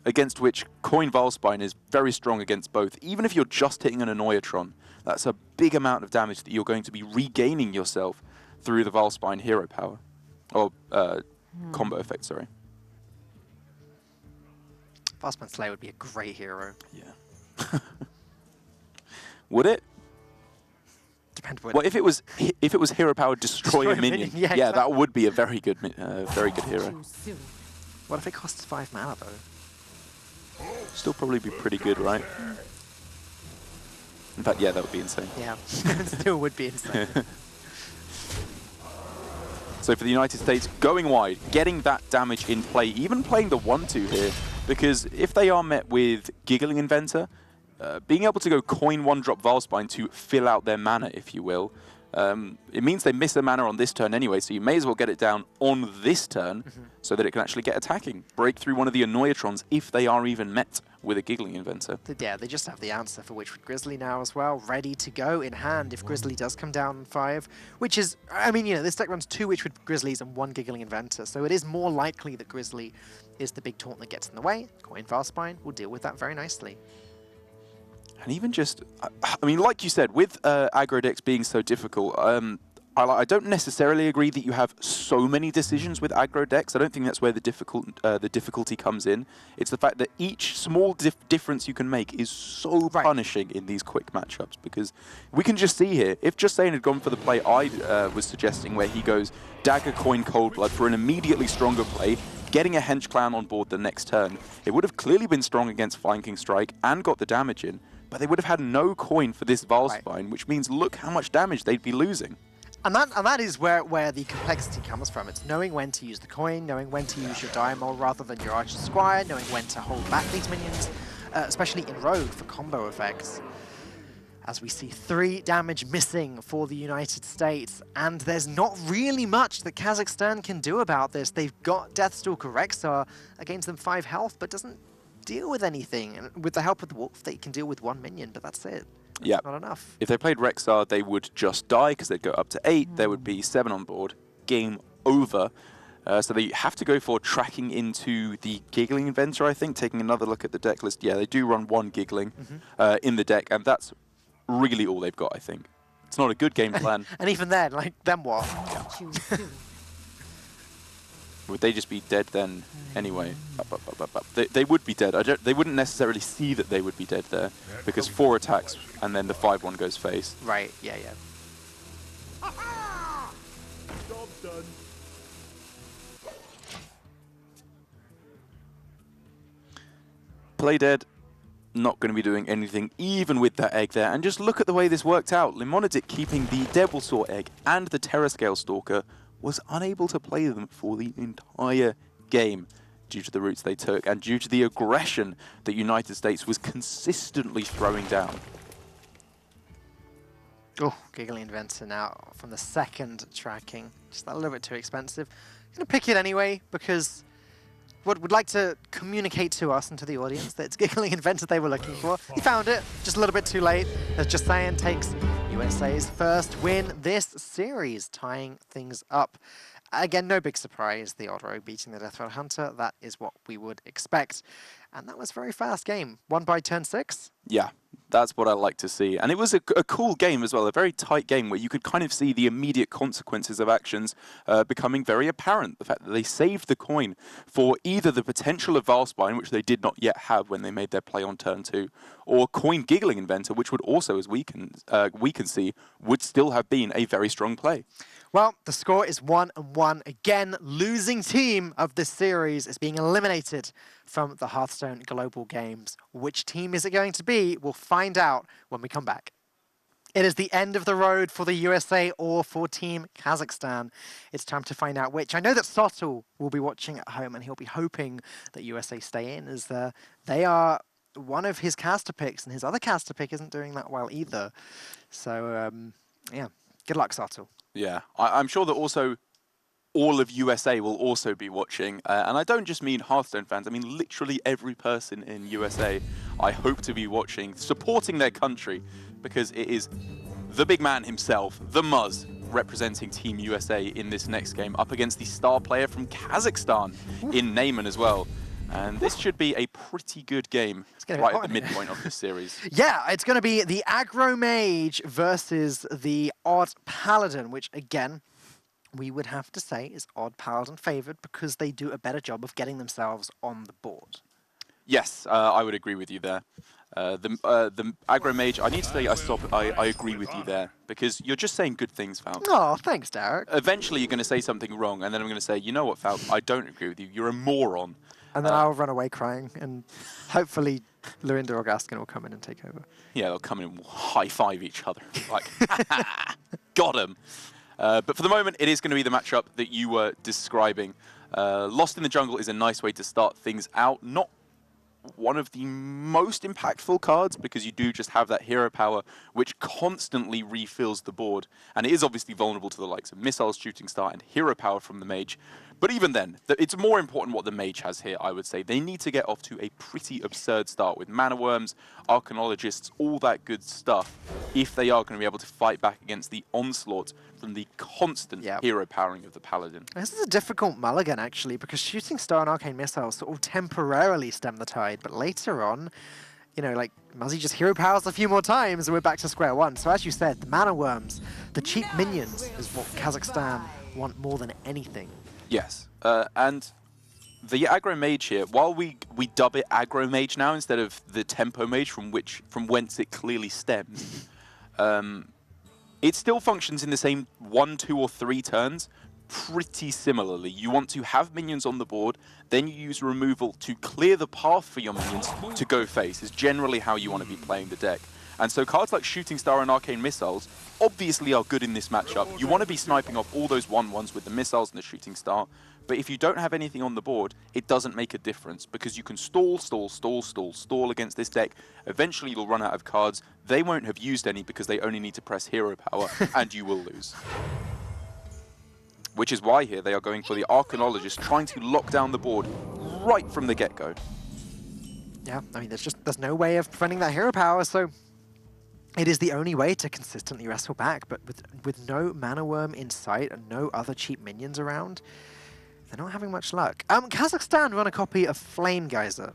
Against which Coin Valspine is very strong against both. Even if you're just hitting an Annoyatron, that's a big amount of damage that you're going to be regaining yourself through the Valspine hero power. Or combo effect, sorry. Valspine Slayer would be a great hero. Yeah. Would it? Depends what. Well, if it was hero power destroy a minion, yeah, yeah, exactly. that would be a very good hero. What if it costs 5 mana though? Still probably be pretty good, right? In fact, yeah, that would be insane. Yeah, still would be insane. So for the United States, going wide, getting that damage in play, even playing the 1/2 here, because if they are met with Giggling Inventor, being able to go coin 1-drop Valspine to fill out their mana, if you will, it means they miss a mana on this turn anyway, so you may as well get it down on this turn so that it can actually get attacking. Break through one of the Annoyatrons if they are even met with a Giggling Inventor. Yeah, they just have the answer for Witchwood Grizzly now as well, ready to go in hand if Grizzly does come down on 5, which is, I mean, you know, this deck runs 2 Witchwood Grizzlies and 1 Giggling Inventor, so it is more likely that Grizzly is the big taunt that gets in the way. Coin Valspine will deal with that very nicely. And even just, I mean, like you said, with aggro decks being so difficult, I don't necessarily agree that you have so many decisions with aggro decks. I don't think that's where the difficulty comes in. It's the fact that each small difference you can make is so punishing in these quick matchups, because we can just see here, if Justine had gone for the play I was suggesting, where he goes Dagger, Coin, Cold Blood for an immediately stronger play, getting a Hench Clan on board the next turn, it would have clearly been strong against Flanking Strike and got the damage in, but they would have had no coin for this Valspine, which means look how much damage they'd be losing. And that is where the complexity comes from. It's knowing when to use the coin, knowing when to use your Diamol rather than your Archer Squire, knowing when to hold back these minions, especially in Rogue for combo effects. As we see 3 damage missing for the United States, and there's not really much that Kazakhstan can do about this. They've got Deathstalker Rexar, that gains them 5 health, but doesn't deal with anything. And with the help of the Wolf, they can deal with 1 minion, but that's it. Yeah, not enough. If they played Rexar, they would just die because they'd go up to 8. There would be 7 on board. Game over. So they have to go for tracking into the Giggling Inventor, I think. Taking another look at the deck list. Yeah, they do run 1 Giggling in the deck, and that's really all they've got, I think. It's not a good game plan. And even then, like, then what? Would they just be dead then anyway? They would be dead. They wouldn't necessarily see that they would be dead there, because 4 attacks and then the 5-1 goes face. Right, yeah, yeah. Job done. Play dead. Not going to be doing anything, even with that egg there. And just look at the way this worked out. Limonadic keeping the Devilsaur egg and the Terrascale Stalker was unable to play them for the entire game due to the routes they took and due to the aggression that United States was consistently throwing down. Oh, Giggling Inventor now from the 2nd tracking. Just a little bit too expensive. I'm going to pick it anyway because would like to communicate to us and to the audience that it's Giggling Inventor they were looking for. He found it, just a little bit too late, as Justine takes USA's first win this series, tying things up. Again, no big surprise, the Odd Rogue beating the Death Rattle Hunter. That is what we would expect. And that was a very fast game. Won by turn 6. Yeah, that's what I like to see. And it was a cool game as well, a very tight game where you could kind of see the immediate consequences of actions becoming very apparent. The fact that they saved the coin for either the potential of Valspine, which they did not yet have when they made their play on turn 2, or Coin Giggling Inventor, which would also, as we can see, would still have been a very strong play. Well, the score is 1-1. Again, losing team of this series is being eliminated from the Hearthstone Global Games. Which team is it going to be? We'll find out when we come back. It is the end of the road for the USA or for Team Kazakhstan. It's time to find out which. I know that Sotul will be watching at home and he'll be hoping that USA stay in, as they are one of his caster picks, and his other caster pick isn't doing that well either. So, yeah, good luck, Sotul. Yeah, I'm sure that also all of USA will also be watching. And I don't just mean Hearthstone fans, I mean literally every person in USA I hope to be watching, supporting their country, because it is the big man himself, the Muzz, representing Team USA in this next game, up against the star player from Kazakhstan in Neyman as well. And this should be a pretty good game right at the midpoint of this series. Yeah, it's going to be the Aggro Mage versus the Odd Paladin, which, again, we would have to say is Odd Paladin favored because they do a better job of getting themselves on the board. Yes, I would agree with you there. The Aggro Mage, I need to say I agree with you there, because you're just saying good things, Val. Oh, thanks, Derek. Eventually you're going to say something wrong, and then I'm going to say, you know what, Val, I don't agree with you. You're a moron. And then I'll run away crying, and hopefully Lorinda or Gaskin will come in and take over. Yeah, they'll come in and high-five each other. Like, got him. But for the moment, it is going to be the matchup that you were describing. Lost in the Jungle is a nice way to start things out. Not one of the most impactful cards because you do just have that hero power which constantly refills the board. And it is obviously vulnerable to the likes of missiles, shooting star, and hero power from the mage. But even then, it's more important what the mage has here, I would say. They need to get off to a pretty absurd start with mana worms, arcanologists, all that good stuff, if they are going to be able to fight back against the onslaught from the constant hero powering of the paladin. This is a difficult mulligan, actually, because shooting star and arcane missiles sort of temporarily stem the tide, but later on, you know, like, Muzzy just hero powers a few more times and we're back to square one. So as you said, the mana worms, the cheap minions is what Kazakhstan want more than anything. Yes, and the aggro mage here, while we dub it aggro mage now instead of the tempo mage from whence it clearly stems, it still functions in the same 1, 2, or 3 turns pretty similarly. You want to have minions on the board, then you use removal to clear the path for your minions to go face, is generally how you want to be playing the deck. And so cards like Shooting Star and Arcane Missiles obviously are good in this matchup. You want to be sniping off all those 1/1s with the missiles and the Shooting Star, but if you don't have anything on the board, it doesn't make a difference because you can stall against this deck. Eventually you'll run out of cards. They won't have used any because they only need to press hero power, and you will lose. Which is why here they are going for the Arcanologist, trying to lock down the board right from the get-go. Yeah, I mean, there's no way of preventing that hero power, so it is the only way to consistently wrestle back, but with no mana worm in sight and no other cheap minions around, they're not having much luck. Kazakhstan run a copy of Flame Geyser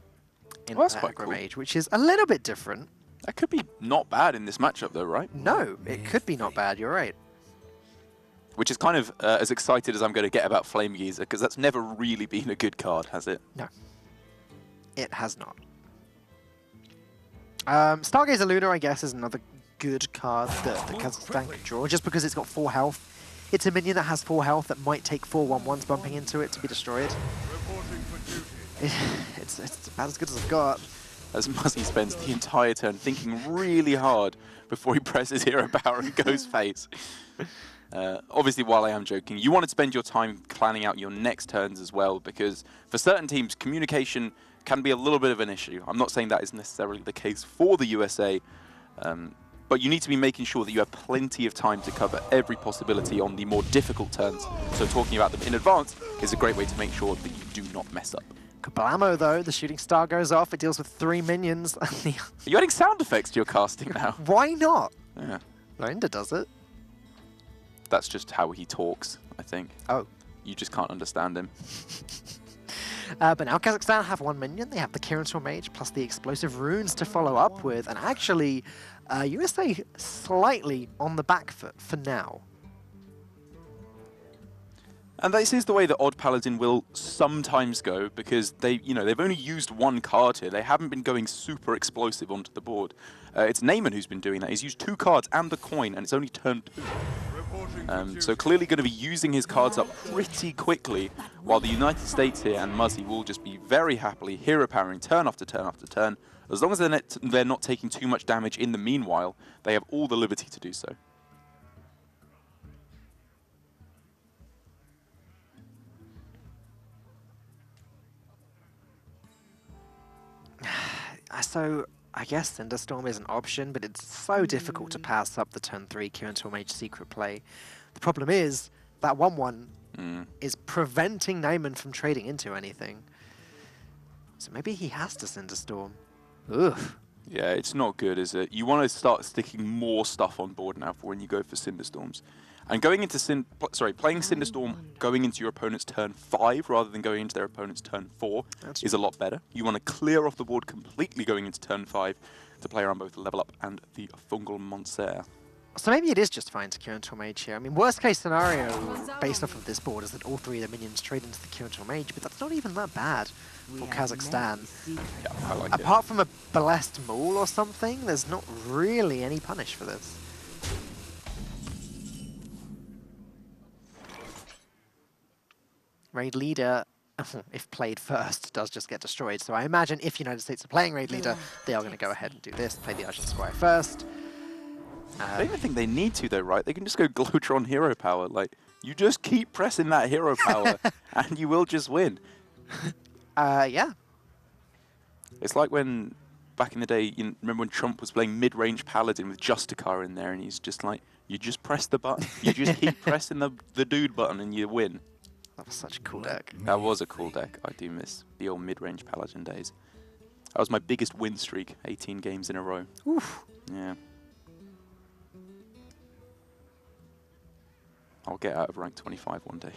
in aggro mage, which is a little bit different. That could be not bad in this matchup though, right? No, it could be not bad, you're right. Which is kind of as excited as I'm going to get about Flame Geyser, because that's never really been a good card, has it? No, it has not. Stargazer Luna, I guess, is another good card that Kazakhstan could draw, just because it's got 4 health. It's a minion that has 4 health that might take 4 1/1s bumping into it to be destroyed. It's about as good as I've got. As Muzzy spends the entire turn thinking really hard before he presses hero power and goes face. Obviously, while I am joking, you want to spend your time planning out your next turns as well, because for certain teams, communication can be a little bit of an issue. I'm not saying that is necessarily the case for the USA, but you need to be making sure that you have plenty of time to cover every possibility on the more difficult turns. So talking about them in advance is a great way to make sure that you do not mess up. Kablamo, though, the shooting star goes off. It deals with 3 minions. Are you adding sound effects to your casting now? Why not? Yeah. Lorinda does it. That's just how he talks, I think. Oh. You just can't understand him. But now Kazakhstan have 1 minion. They have the Kirintor Mage plus the explosive runes to follow up with. And actually, USA slightly on the back foot for now. And this is the way that Odd Paladin will sometimes go, because they've only used 1 card here. They haven't been going super explosive onto the board. It's Neyman who's been doing that. He's used 2 cards and the coin, and it's only turn 2. So clearly going to be using his cards up pretty quickly, while the United States here and Muzzy will just be very happily hero powering turn after turn after turn. As long as they're not taking too much damage in the meanwhile, they have all the liberty to do so. So, I guess Cinderstorm is an option, but it's so difficult to pass up the turn 3 Kirintor Mage secret play. The problem is that 1/1 is preventing Neyman from trading into anything. So maybe he has to Cinderstorm. Ugh. Yeah, it's not good, is it? You want to start sticking more stuff on board now for when you go for Cinderstorms. And going into playing Cinderstorm going into your opponent's turn 5 rather than going into their opponent's turn 4 is a lot better. You want to clear off the board completely going into turn 5 to play around both the Level Up and the Fungal Monster. So maybe it is just fine to Kirintor Mage here. I mean, worst case scenario, based off of this board, is that all 3 of the minions trade into the Kirintor Mage, but that's not even that bad for Kazakhstan. Yeah, I like it. Apart from a Blessed Maul or something, there's not really any punish for this. Raid Leader, if played first, does just get destroyed. So I imagine if United States are playing Raid Leader, they are going to go ahead and do this, play the Argent Squire first. I don't even think they need to, though, right? They can just go Glotron hero power. Like, you just keep pressing that hero power, and you will just win. Yeah. It's like when, back in the day, you remember when Trump was playing mid-range Paladin with Justicar in there, and he's just like, you just press the button. You just keep pressing the dude button and you win. That was such a cool deck. That was a cool deck. I do miss the old mid-range Paladin days. That was my biggest win streak, 18 games in a row. Oof. Yeah. I'll get out of rank 25 one day.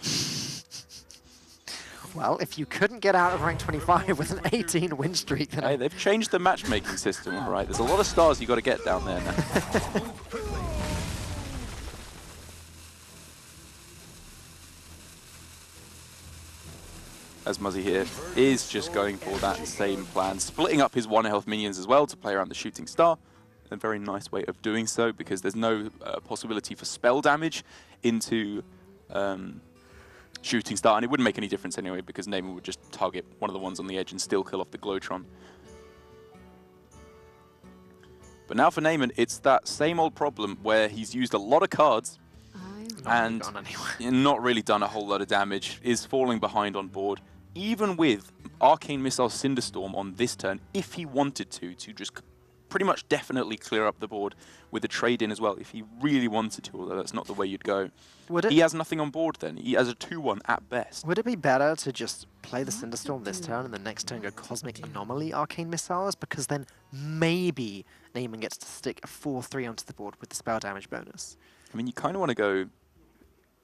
Well, if you couldn't get out of rank 25 with an 18 win streak, then Hey, they've changed the matchmaking system, all right? There's a lot of stars you got to get down there now. As Muzzy here is just going for that same plan, splitting up his 1 health minions as well to play around the shooting star. A very nice way of doing so, because there's no possibility for spell damage into shooting star, and it wouldn't make any difference anyway, because Neyman would just target one of the ones on the edge and still kill off the Glowtron. But now for Neyman, it's that same old problem where he's used a lot of cards and not really done a whole lot of damage, is falling behind on board, even with Arcane Missile Cinderstorm on this turn, if he wanted to just pretty much definitely clear up the board with a trade-in as well, if he really wanted to, although that's not the way you'd go. He has nothing on board then. He has a 2-1 at best. Would it be better to just play the Cinderstorm this turn and the next turn go Cosmic Anomaly Arcane Missiles? Because then maybe Neyman gets to stick a 4-3 onto the board with the spell damage bonus. I mean, you kind of want to go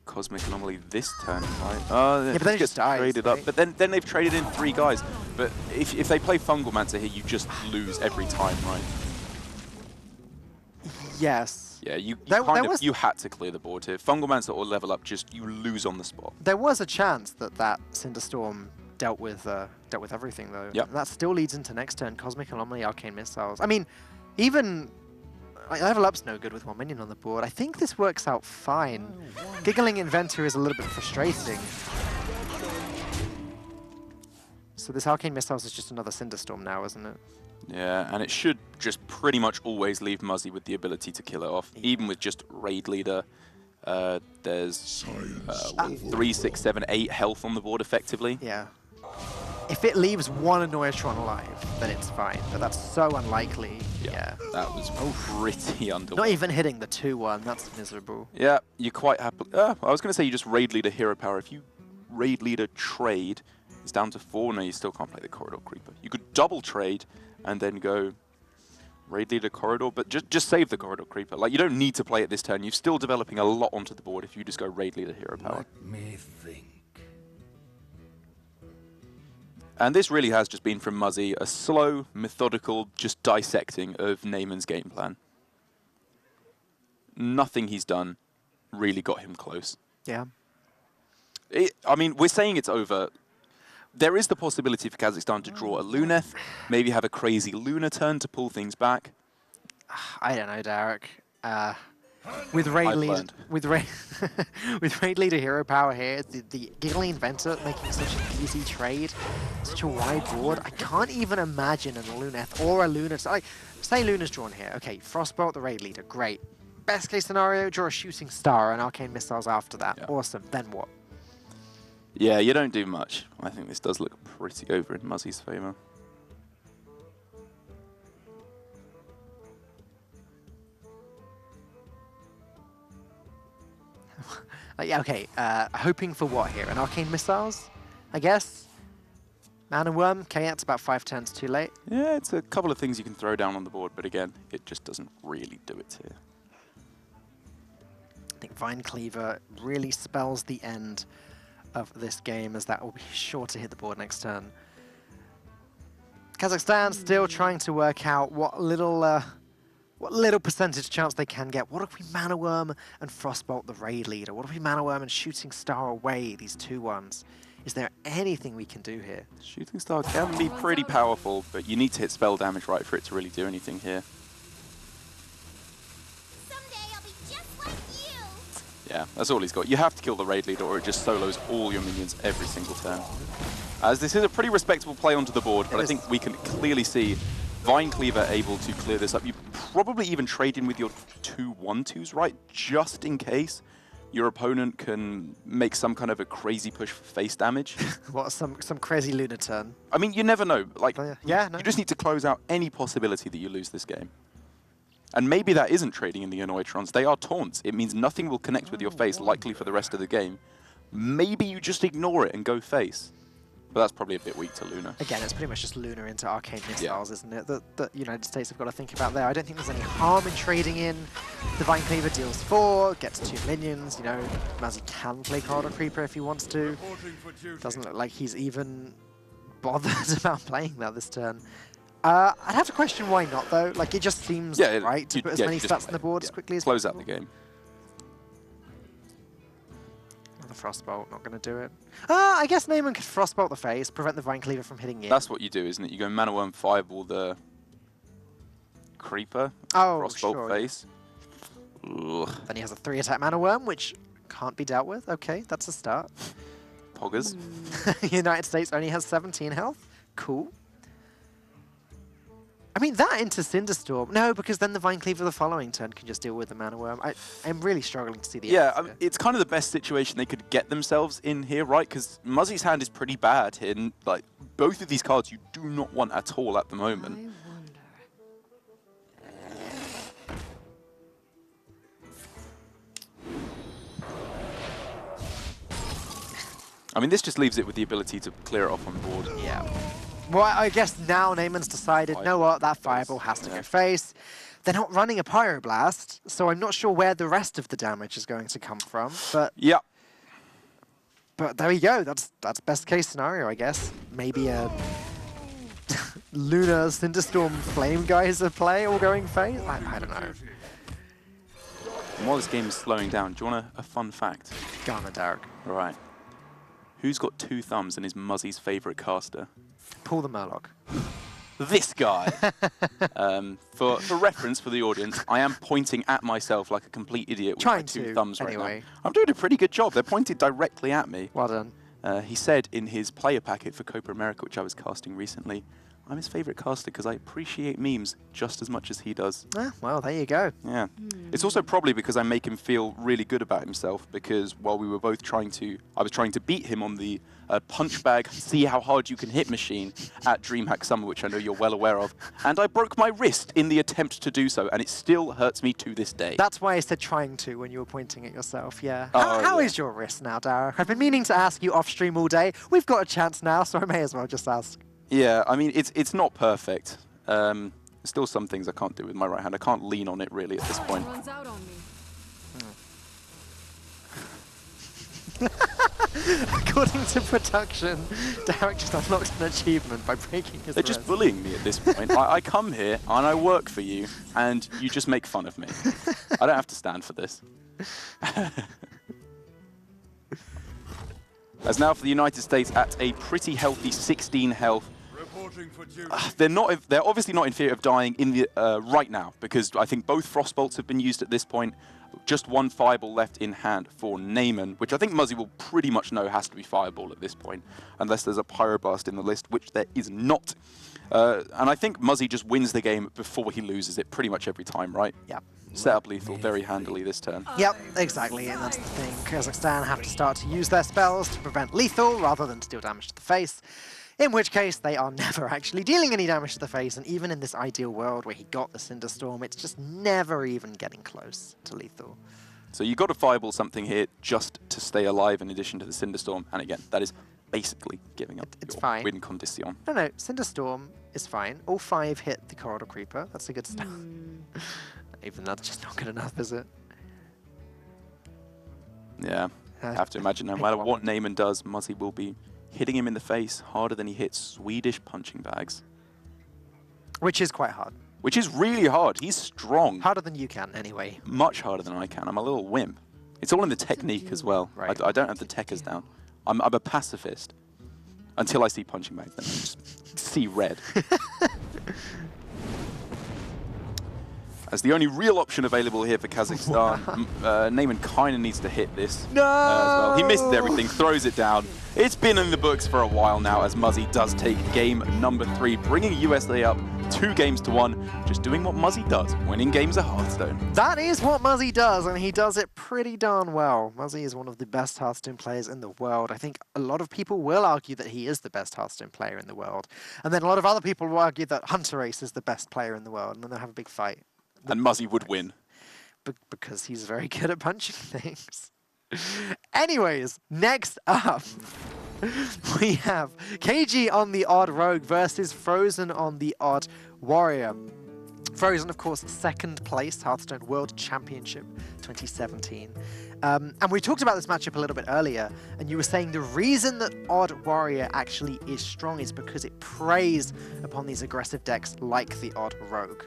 Cosmic Anomaly this turn, right? Yeah, but then it just dies, traded right? up. But then they've traded in 3 guys. But if they play Fungal Mancer here, you just lose every time, right? Yes. Yeah, you had to clear the board here. Fungal Mancer or level up, just you lose on the spot. There was a chance that Cinderstorm dealt with everything though. Yep. And that still leads into next turn Cosmic Anomaly Arcane Missiles. I mean, even like, level up's no good with 1 minion on the board. I think this works out fine. Giggling Inventor is a little bit frustrating. So this Arcane Missiles is just another Cinderstorm now, isn't it? Yeah, and it should just pretty much always leave Muzzy with the ability to kill it off, even with just Raid Leader. There's 3, 6, 7, 8 health on the board effectively. Yeah. If it leaves one Annoyatron alive, then it's fine, but that's so unlikely. Yeah. That was pretty underwhelming. Not even hitting the 2-1, that's miserable. Yeah, you're quite happy. I was going to say you just Raid Leader Hero Power. If you Raid Leader trade, it's down to 4. No, you still can't play the Corridor Creeper. You could double trade and then go Raid Leader Corridor, but just save the Corridor Creeper. Like, you don't need to play it this turn. You're still developing a lot onto the board if you just go Raid Leader Hero Power. Let me think. And this really has just been from Muzzy a slow, methodical, just dissecting of Neyman's game plan. Nothing he's done really got him close. Yeah. I mean, we're saying it's over. There is the possibility for Kazakhstan to draw a Luneth, maybe have a crazy Luna turn to pull things back. I don't know, Derek. With Raid Leader, with Raid Leader Hero Power here, the Giggling Inventor making such an easy trade, such a wide board. I can't even imagine a Luneth or a Luna. Like, say Luna's drawn here. Okay, Frostbolt, the Raid Leader, great. Best case scenario, draw a Shooting Star and Arcane Missiles after that. Yeah. Awesome. Then what? Yeah, you don't do much. I think this does look pretty over in Muzzy's favour. Yeah, okay. Hoping for what here? An Arcane Missiles, I guess? Man and Worm, okay, that's about 5 turns too late. Yeah, it's a couple of things you can throw down on the board, but again, it just doesn't really do it here. I think Vine Cleaver really spells the end of this game, as that will be sure to hit the board next turn. Kazakhstan still trying to work out what little percentage chance they can get. What if we Mana Worm and Frostbolt the Raid Leader? What if we Mana Worm and Shooting Star away these 2-1s? Is there anything we can do here? Shooting Star can be pretty powerful, but you need to hit spell damage right for it to really do anything here. Someday I'll be just like you. Yeah, that's all he's got. You have to kill the Raid Leader or it just solos all your minions every single turn. As this is a pretty respectable play onto the board, but I think we can clearly see Vine Cleaver able to clear this up. You probably even trade in with your 2/1/2s, right? Just in case. your opponent can make some kind of a crazy push for face damage. What, some crazy Luna turn? I mean, you never know. Like, Yeah, no. you just need to close out any possibility that you lose this game. And maybe that isn't trading in the Annoytrons. They are taunts. It means nothing will connect with your face, likely for the rest of the game. Maybe you just ignore it and go face. But that's probably a bit weak to Luna. Again, it's pretty much just Luna into arcane missiles, isn't it? That United States have got to think about there. I don't think there's any harm in trading in. Divine Cleaver deals 4, gets 2 minions. You know, Mazzy can play Corridor Creeper if he wants to. Doesn't look like he's even bothered about playing that this turn. I'd have to question why not, though. Like, it just seems right to put as many stats on the board as quickly as close possible. out the game. The Frostbolt, not going to do it. I guess Neyman could Frostbolt the face, prevent the Vine Cleaver from hitting you. That's what you do, isn't it? You go Mana Worm Fireball the Creeper, Frostbolt sure, face. Ugh. Then he has a 3-attack Mana Worm, which can't be dealt with. Okay, that's a start. Poggers. United States only has 17 health. Cool. I mean, that into Cinderstorm. No, because then the Vine Cleaver the following turn can just deal with the Mana Worm. I'm really struggling to see the Yeah, I mean, it's kind of the best situation they could get themselves in here, right? Because Muzzy's hand is pretty bad here. And, like, both of these cards you do not want at all at the moment. I mean, this just leaves it with the ability to clear it off on board. Yeah. Well, I guess now Neyman's decided, you know what, that Fireball has to go face. They're not running a Pyroblast, so I'm not sure where the rest of the damage is going to come from. But yeah. But there we go. That's best case scenario, I guess. Maybe a Luna Cinderstorm Flame Geyser play all going face? I don't know. And while this game is slowing down, do you want a fun fact? Go on, Derek. Right. Who's got 2 thumbs and is Muzzy's favourite caster? Pull the Murloc. This guy. For reference for the audience, I am pointing at myself like a complete idiot with my 2 thumbs right now. I'm doing a pretty good job. They're pointed directly at me. Well done. He said in his player packet for Copa America, which I was casting recently, I'm his favourite caster because I appreciate memes just as much as he does. Well, there you go. Yeah. It's also probably because I make him feel really good about himself, because while we were both I was trying to beat him on the punch bag, see how hard you can hit machine at DreamHack Summer, which I know you're well aware of, and I broke my wrist in the attempt to do so, and it still hurts me to this day. That's why I said trying to when you were pointing at yourself, yeah. Oh, how is your wrist now, Dara? I've been meaning to ask you off stream all day. We've got a chance now, so I may as well just ask. Yeah, I mean, it's not perfect. Still some things I can't do with my right hand. I can't lean on it really at this point. According to production, Derek just unlocked an achievement by breaking his They're wrist. just bullying me at this point. I come here and I work for you, and you just make fun of me. I don't have to stand for this. As now for the United States at a pretty healthy 16 health. They're obviously not in fear of dying in the right now, because I think both Frostbolts have been used at this point. Just 1 Fireball left in hand for Neyman, which I think Muzzy will pretty much know has to be Fireball at this point, unless there's a Pyroblast in the list, which there is not. And I think Muzzy just wins the game before he loses it pretty much every time, right? Yep. Set up lethal very handily this turn. Yep, exactly, and that's the thing. Kazakhstan have to start to use their spells to prevent lethal rather than to deal damage to the face. In which case, they are never actually dealing any damage to the face, and even in this ideal world where he got the Cinderstorm, it's just never even getting close to lethal. So you've got to Fireball something here just to stay alive in addition to the Cinderstorm, and again, that is basically giving up It's your fine. win condition. No, Cinderstorm is fine. All 5 hit the Corridor Creeper. That's a good start. Even that's just not good enough, is it? Yeah, I have to imagine no matter what Neyman does, Muzzy will be hitting him in the face harder than he hits Swedish punching bags. Which is quite hard. Which is really hard. He's strong. Harder than you can, anyway. Much harder than I can. I'm a little wimp. It's all in the technique as well. Right. I don't have the techers down. I'm a pacifist. Until I see punching bags, then I just see red. As the only real option available here for Kazakhstan, Neyman kind of needs to hit this as well. He misses everything, throws it down. It's been in the books for a while now as Muzzy does take game number 3, bringing USA up 2 games to 1, just doing what Muzzy does, winning games at Hearthstone. That is what Muzzy does, and he does it pretty darn well. Muzzy is one of the best Hearthstone players in the world. I think a lot of people will argue that he is the best Hearthstone player in the world. And then a lot of other people will argue that Hunter Ace is the best player in the world, and then they'll have a big fight. And Muzzy would win. Because he's very good at punching things. Anyways, next up, we have KG on the Odd Rogue versus Frozen on the Odd Warrior. Frozen, of course, 2nd place, Hearthstone World Championship 2017. And we talked about this matchup a little bit earlier, and you were saying the reason that Odd Warrior actually is strong is because it preys upon these aggressive decks like the Odd Rogue.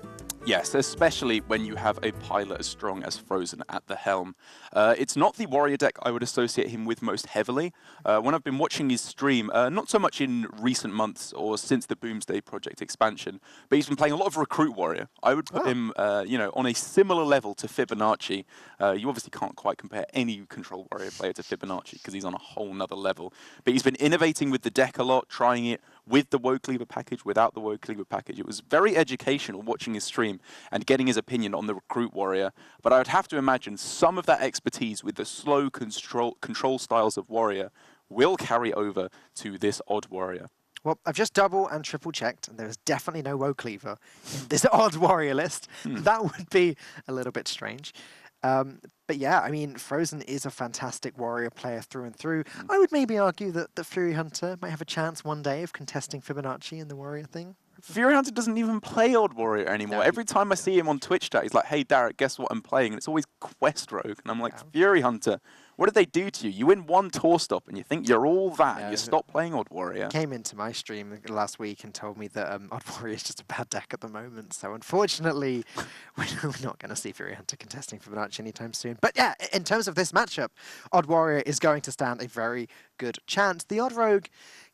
Yes, especially when you have a pilot as strong as Frozen at the helm. It's not the Warrior deck I would associate him with most heavily. When I've been watching his stream, not so much in recent months or since the Boomsday Project expansion, but he's been playing a lot of Recruit Warrior. I would put him, on a similar level to Fibonacci. You obviously can't quite compare any Control Warrior player to Fibonacci because he's on a whole nother level. But he's been innovating with the deck a lot, trying it with the Woe Cleaver package, without the Woe Cleaver package. It was very educational watching his stream and getting his opinion on the Recruit Warrior. But I would have to imagine some of that expertise with the slow control styles of Warrior will carry over to this Odd Warrior. Well, I've just double and triple checked, and there is definitely no Woe Cleaver in this Odd Warrior list. That would be a little bit strange. But yeah, I mean, Frozen is a fantastic Warrior player through and through. I would maybe argue that the Fury Hunter might have a chance one day of contesting Fibonacci in the Warrior thing. Fury Hunter doesn't even play Odd Warrior anymore. No, Every time I see him on Twitch chat, he's like, "Hey, Derek, guess what I'm playing?" And it's always Quest Rogue. And I'm like, Fury Hunter, what did they do to you? You win one tour stop and you think you're all that. And you stop playing Odd Warrior. Came into my stream last week and told me that Odd Warrior is just a bad deck at the moment. So unfortunately, we're not going to see Fury Hunter contesting Fibonacci anytime soon. But yeah, in terms of this matchup, Odd Warrior is going to stand a very good chance. The Odd Rogue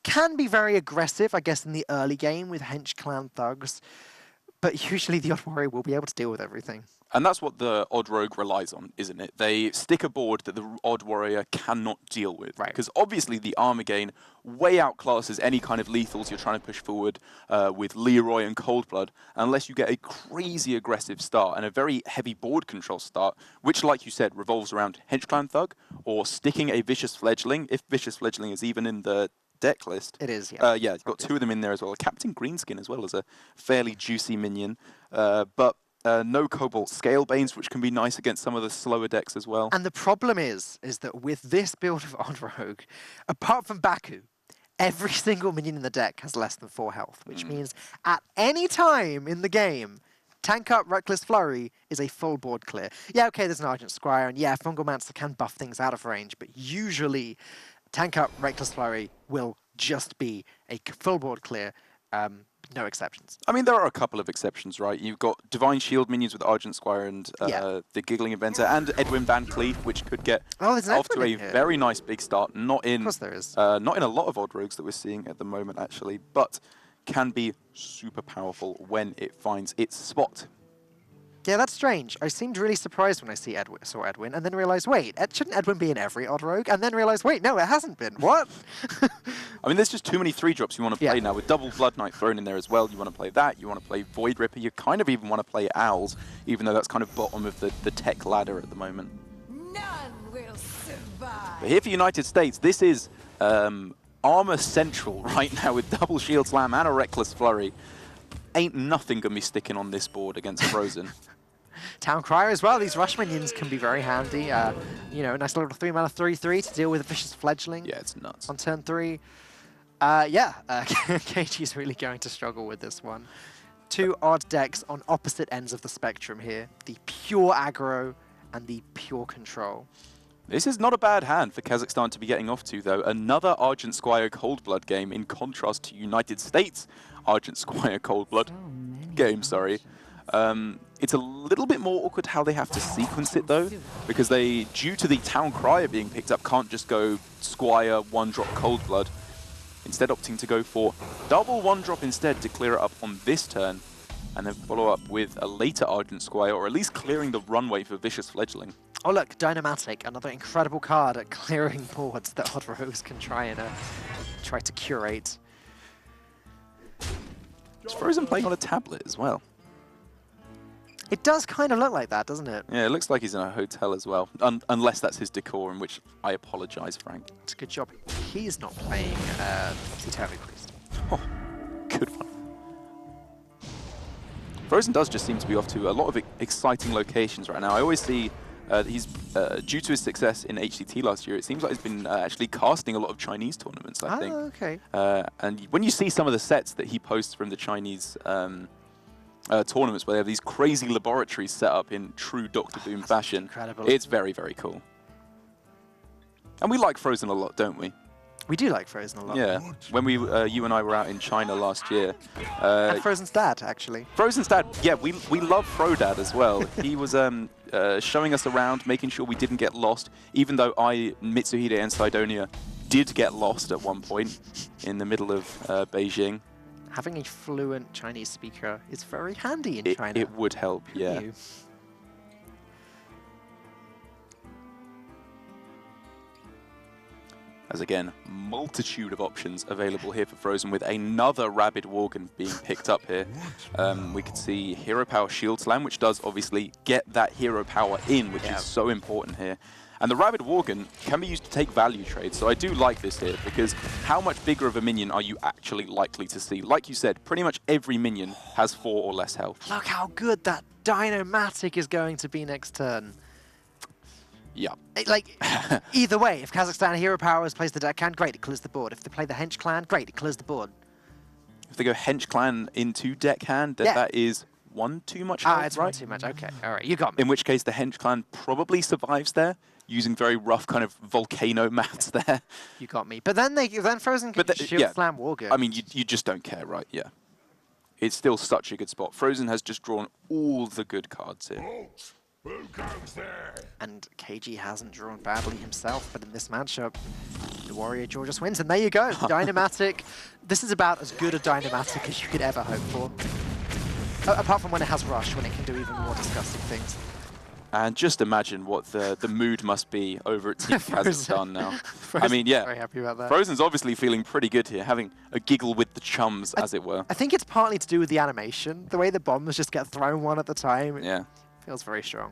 can be very aggressive, I guess, in the early game with Hench Clan Thugs, but usually the Odd Warrior will be able to deal with everything. And that's what the Odd Rogue relies on, isn't it? They stick a board that the Odd Warrior cannot deal with. Right. Because obviously the armor gain way outclasses any kind of lethals you're trying to push forward with Leroy and Coldblood, unless you get a crazy aggressive start and a very heavy board control start, which, like you said, revolves around Hench Clan Thug or sticking a Vicious Fledgling, if Vicious Fledgling is even in the deck list. It is, yeah. Yeah, you've got 2 of them in there as well. Captain Greenskin as well as a fairly juicy minion. But no Cobalt Scalebanes, which can be nice against some of the slower decks as well. And the problem is that with this build of Odd Rogue, apart from Baku, every single minion in the deck has less than 4 health, which means at any time in the game, Tank Up Reckless Flurry is a full board clear. Yeah, okay, there's an Argent Squire, and yeah, Fungalmancer can buff things out of range, but usually Tank Up Reckless Flurry will just be a full board clear, no exceptions. I mean, there are a couple of exceptions, right? You've got Divine Shield minions with Argent Squire and the Giggling Inventor, and Edwin Van Cleef, which could get off to a very nice big start. Not in, of course there is. Not in a lot of Odd Rogues that we're seeing at the moment, actually, but can be super powerful when it finds its spot. Yeah, that's strange. I seemed really surprised when I saw Edwin, and then realized, wait, shouldn't Edwin be in every Odd Rogue? And then realized, wait, no, it hasn't been. What? I mean, there's just too many 3-drops you want to play now. With double Blood Knight thrown in there as well, you want to play that. You want to play Void Ripper. You kind of even want to play Owls, even though that's kind of bottom of the tech ladder at the moment. None will survive. But here for United States, this is Armor Central right now with double Shield Slam and a Reckless Flurry. Ain't nothing going to be sticking on this board against Frozen. Town Crier as well. These rush minions can be very handy. You know, nice little 3-mana 3/3 to deal with a Vicious Fledgling. Yeah, it's nuts. On turn 3. KG is really going to struggle with this one. 2 odd decks on opposite ends of the spectrum here. The pure aggro and the pure control. This is not a bad hand for Kazakhstan to be getting off to, though. Another Argent Squire Coldblood game in contrast to United States Argent Squire Coldblood game, sorry. It's a little bit more awkward how they have to sequence it, though, because they, due to the Town Crier being picked up, can't just go Squire, 1-drop Coldblood. Instead opting to go for double 1-drop instead to clear it up on this turn, and then follow up with a later Argent Squire, or at least clearing the runway for Vicious Fledgling. Oh look, Dynamatic, another incredible card at clearing boards that Odd Rogues can try to curate. Is Frozen playing on a tablet as well? It does kind of look like that, doesn't it? Yeah, it looks like he's in a hotel as well. Unless that's his decor, in which I apologise, Frank. It's a good job. He's not playing Topsy-Turvy Priest. Oh, good one. Frozen does just seem to be off to a lot of exciting locations right now. I always see he's, due to his success in HCT last year, it seems like he's been actually casting a lot of Chinese tournaments, I think. Oh, okay. And when you see some of the sets that he posts from the Chinese tournaments, where they have these crazy laboratories set up in true Dr. Doom fashion, incredible. It's very, very cool. And we like Frozen a lot, don't we? We do like Frozen a lot. Yeah. When we, you and I were out in China last year. And Frozen's dad, actually. Frozen's dad, yeah, we love Frodad as well. He was showing us around, making sure we didn't get lost, even though Mitsuhide and Sidonia did get lost at one point in the middle of Beijing. Having a fluent Chinese speaker is very handy in China. It would help, yeah. As again, multitude of options available here for Frozen, with another Rabid Worgen being picked up here. We could see Hero Power Shield Slam, which does obviously get that hero power in, which is so important here. And the Rabid Worgen can be used to take value trades, so I do like this here, because how much bigger of a minion are you actually likely to see? Like you said, pretty much every minion has 4 or less health. Look how good that Dynomatic is going to be next turn. Yeah. Like, either way, if Kazakhstan Hero Powers plays the Deckhand, great, it clears the board. If they play the Hench Clan, great, it clears the board. If they go Hench Clan into Deckhand, then that is 1 too much health, it's right? 1 too much, okay. All right, you got me. In which case the Hench Clan probably survives there, using very rough kind of volcano maths there. You got me. But then Frozen can Shield Slam Worgen. I mean, you just don't care, right? Yeah. It's still such a good spot. Frozen has just drawn all the good cards here. Who goes there? And KG hasn't drawn badly himself, but in this matchup, the Warrior Jaw just wins. And there you go, Dynomatic. This is about as good a Dynomatic as you could ever hope for. Apart from when it has Rush, when it can do even more disgusting things. And just imagine what the mood must be over at Team Kazakhstan now. I mean, yeah, very happy about that. Frozen's obviously feeling pretty good here, having a giggle with the chums, as it were. I think it's partly to do with the animation. The way the bombs just get thrown one at a time. Yeah. Feels very strong.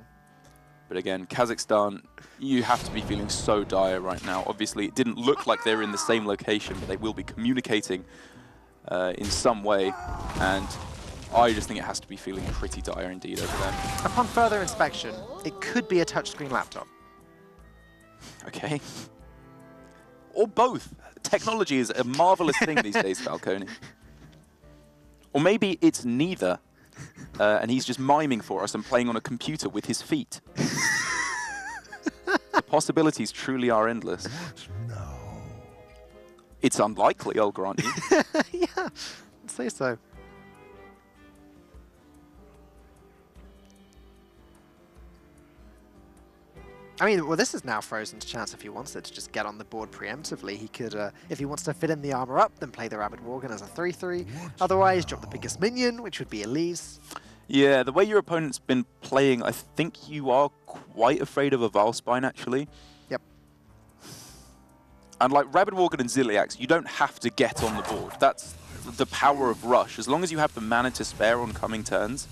But again, Kazakhstan, you have to be feeling so dire right now. Obviously, it didn't look like they were in the same location, but they will be communicating in some way. And I just think it has to be feeling pretty dire indeed over there. Upon further inspection, it could be a touchscreen laptop. Okay. Or both. Technology is a marvelous thing these days, Falcone. Or maybe it's neither. And he's just miming for us and playing on a computer with his feet. The possibilities truly are endless. No. It's unlikely, I'll grant you. Yeah, I'd say so. I mean, well, this is now Frozen's chance if he wants it to just get on the board preemptively. He could, if he wants to fit in the armor up, then play the Rabid Worgen as a 3-3. Otherwise, drop the biggest minion, which would be Elise. Yeah, the way your opponent's been playing, I think you are quite afraid of a Valspine, actually. Yep. And like Rabid Worgen and Ziliax, you don't have to get on the board. That's the power of Rush. As long as you have the mana to spare on coming turns,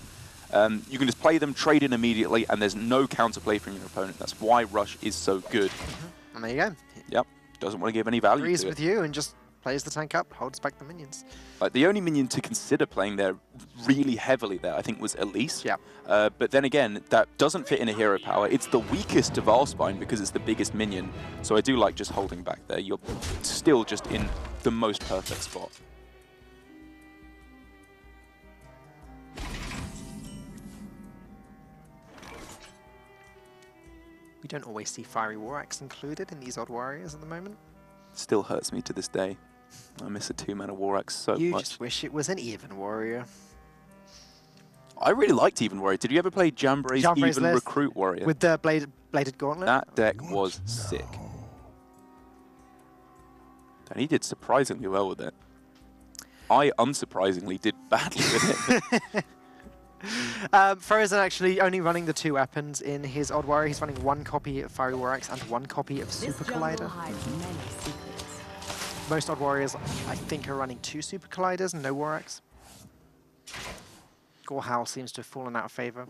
you can just play them, trade in immediately, and there's no counterplay from your opponent. That's why Rush is so good. And there you go. Yep, doesn't want to give any value Agrees to with it. you and just plays the tank up, holds back the minions. Like the only minion to consider playing there really heavily there, I think, was Elise. Yeah. But then again, that doesn't fit in a hero power. It's the weakest of Valspine because it's the biggest minion. So I do like just holding back there. You're still just in the most perfect spot. We don't always see Fiery War Axe included in these odd warriors at the moment. Still hurts me to this day. I miss a 2-mana War Axe so You much. just wish it was an even warrior. I really liked Even Warrior. Did you ever play Jambre's Jambre's Even list Recruit Warrior? with the bladed gauntlet? That deck was sick. And he did surprisingly well with it. I, unsurprisingly, did badly with it. Frozen actually only running the 2 weapons in his odd warrior. He's running 1 copy of Fiery War Axe and 1 copy of Super Collider. Most odd warriors, I think, are running 2 Super Colliders and no War Axe. Gorhau seems to have fallen out of favor.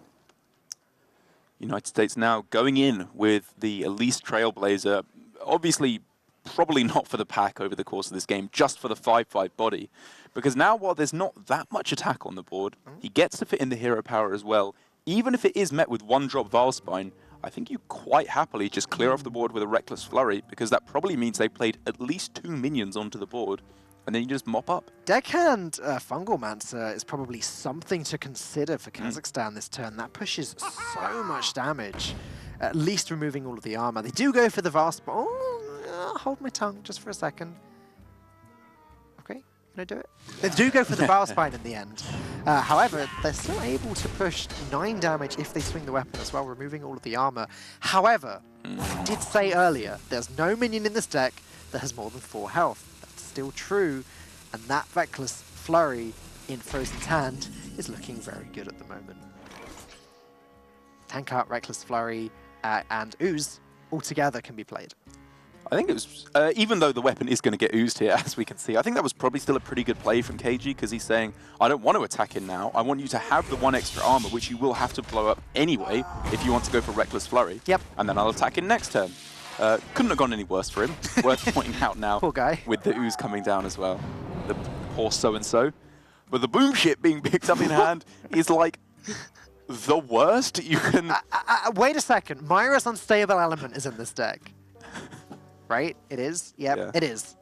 United States now going in with the Elise Trailblazer. Obviously, probably not for the pack over the course of this game, just for the 5-5 body. Because now, while there's not that much attack on the board, he gets to fit in the hero power as well. Even if it is met with 1-drop Valspine, I think you quite happily just clear off the board with a Reckless Flurry, because that probably means they played at least 2 minions onto the board, and then you just mop up. Deckhand Fungalmancer is probably something to consider for Kazakhstan this turn. That pushes so much damage, at least removing all of the armor. They do go for the Valspine. Oh, hold my tongue just for a second. Okay, can I do it? They do go for the Valspine in the end. However, they're still able to push 9 damage if they swing the weapon as well, removing all of the armor. However, I did say earlier, there's no minion in this deck that has more than 4 health. That's still true, and that Reckless Flurry in Frozen's hand is looking very good at the moment. Tank Art, Reckless Flurry, and Ooze altogether can be played. I think it was, even though the weapon is going to get oozed here, as we can see, I think that was probably still a pretty good play from KG, because he's saying, I don't want to attack in now. I want you to have the 1 extra armor, which you will have to blow up anyway if you want to go for Reckless Flurry. Yep. And then I'll attack in next turn. Couldn't have gone any worse for him. Worth pointing out now. Poor guy. With the ooze coming down as well. The poor so-and-so. But the boom ship being picked up in hand is like the worst you can... Wait a second. Myra's Unstable Element is in this deck. Right? It is? Yep, Yeah. it is.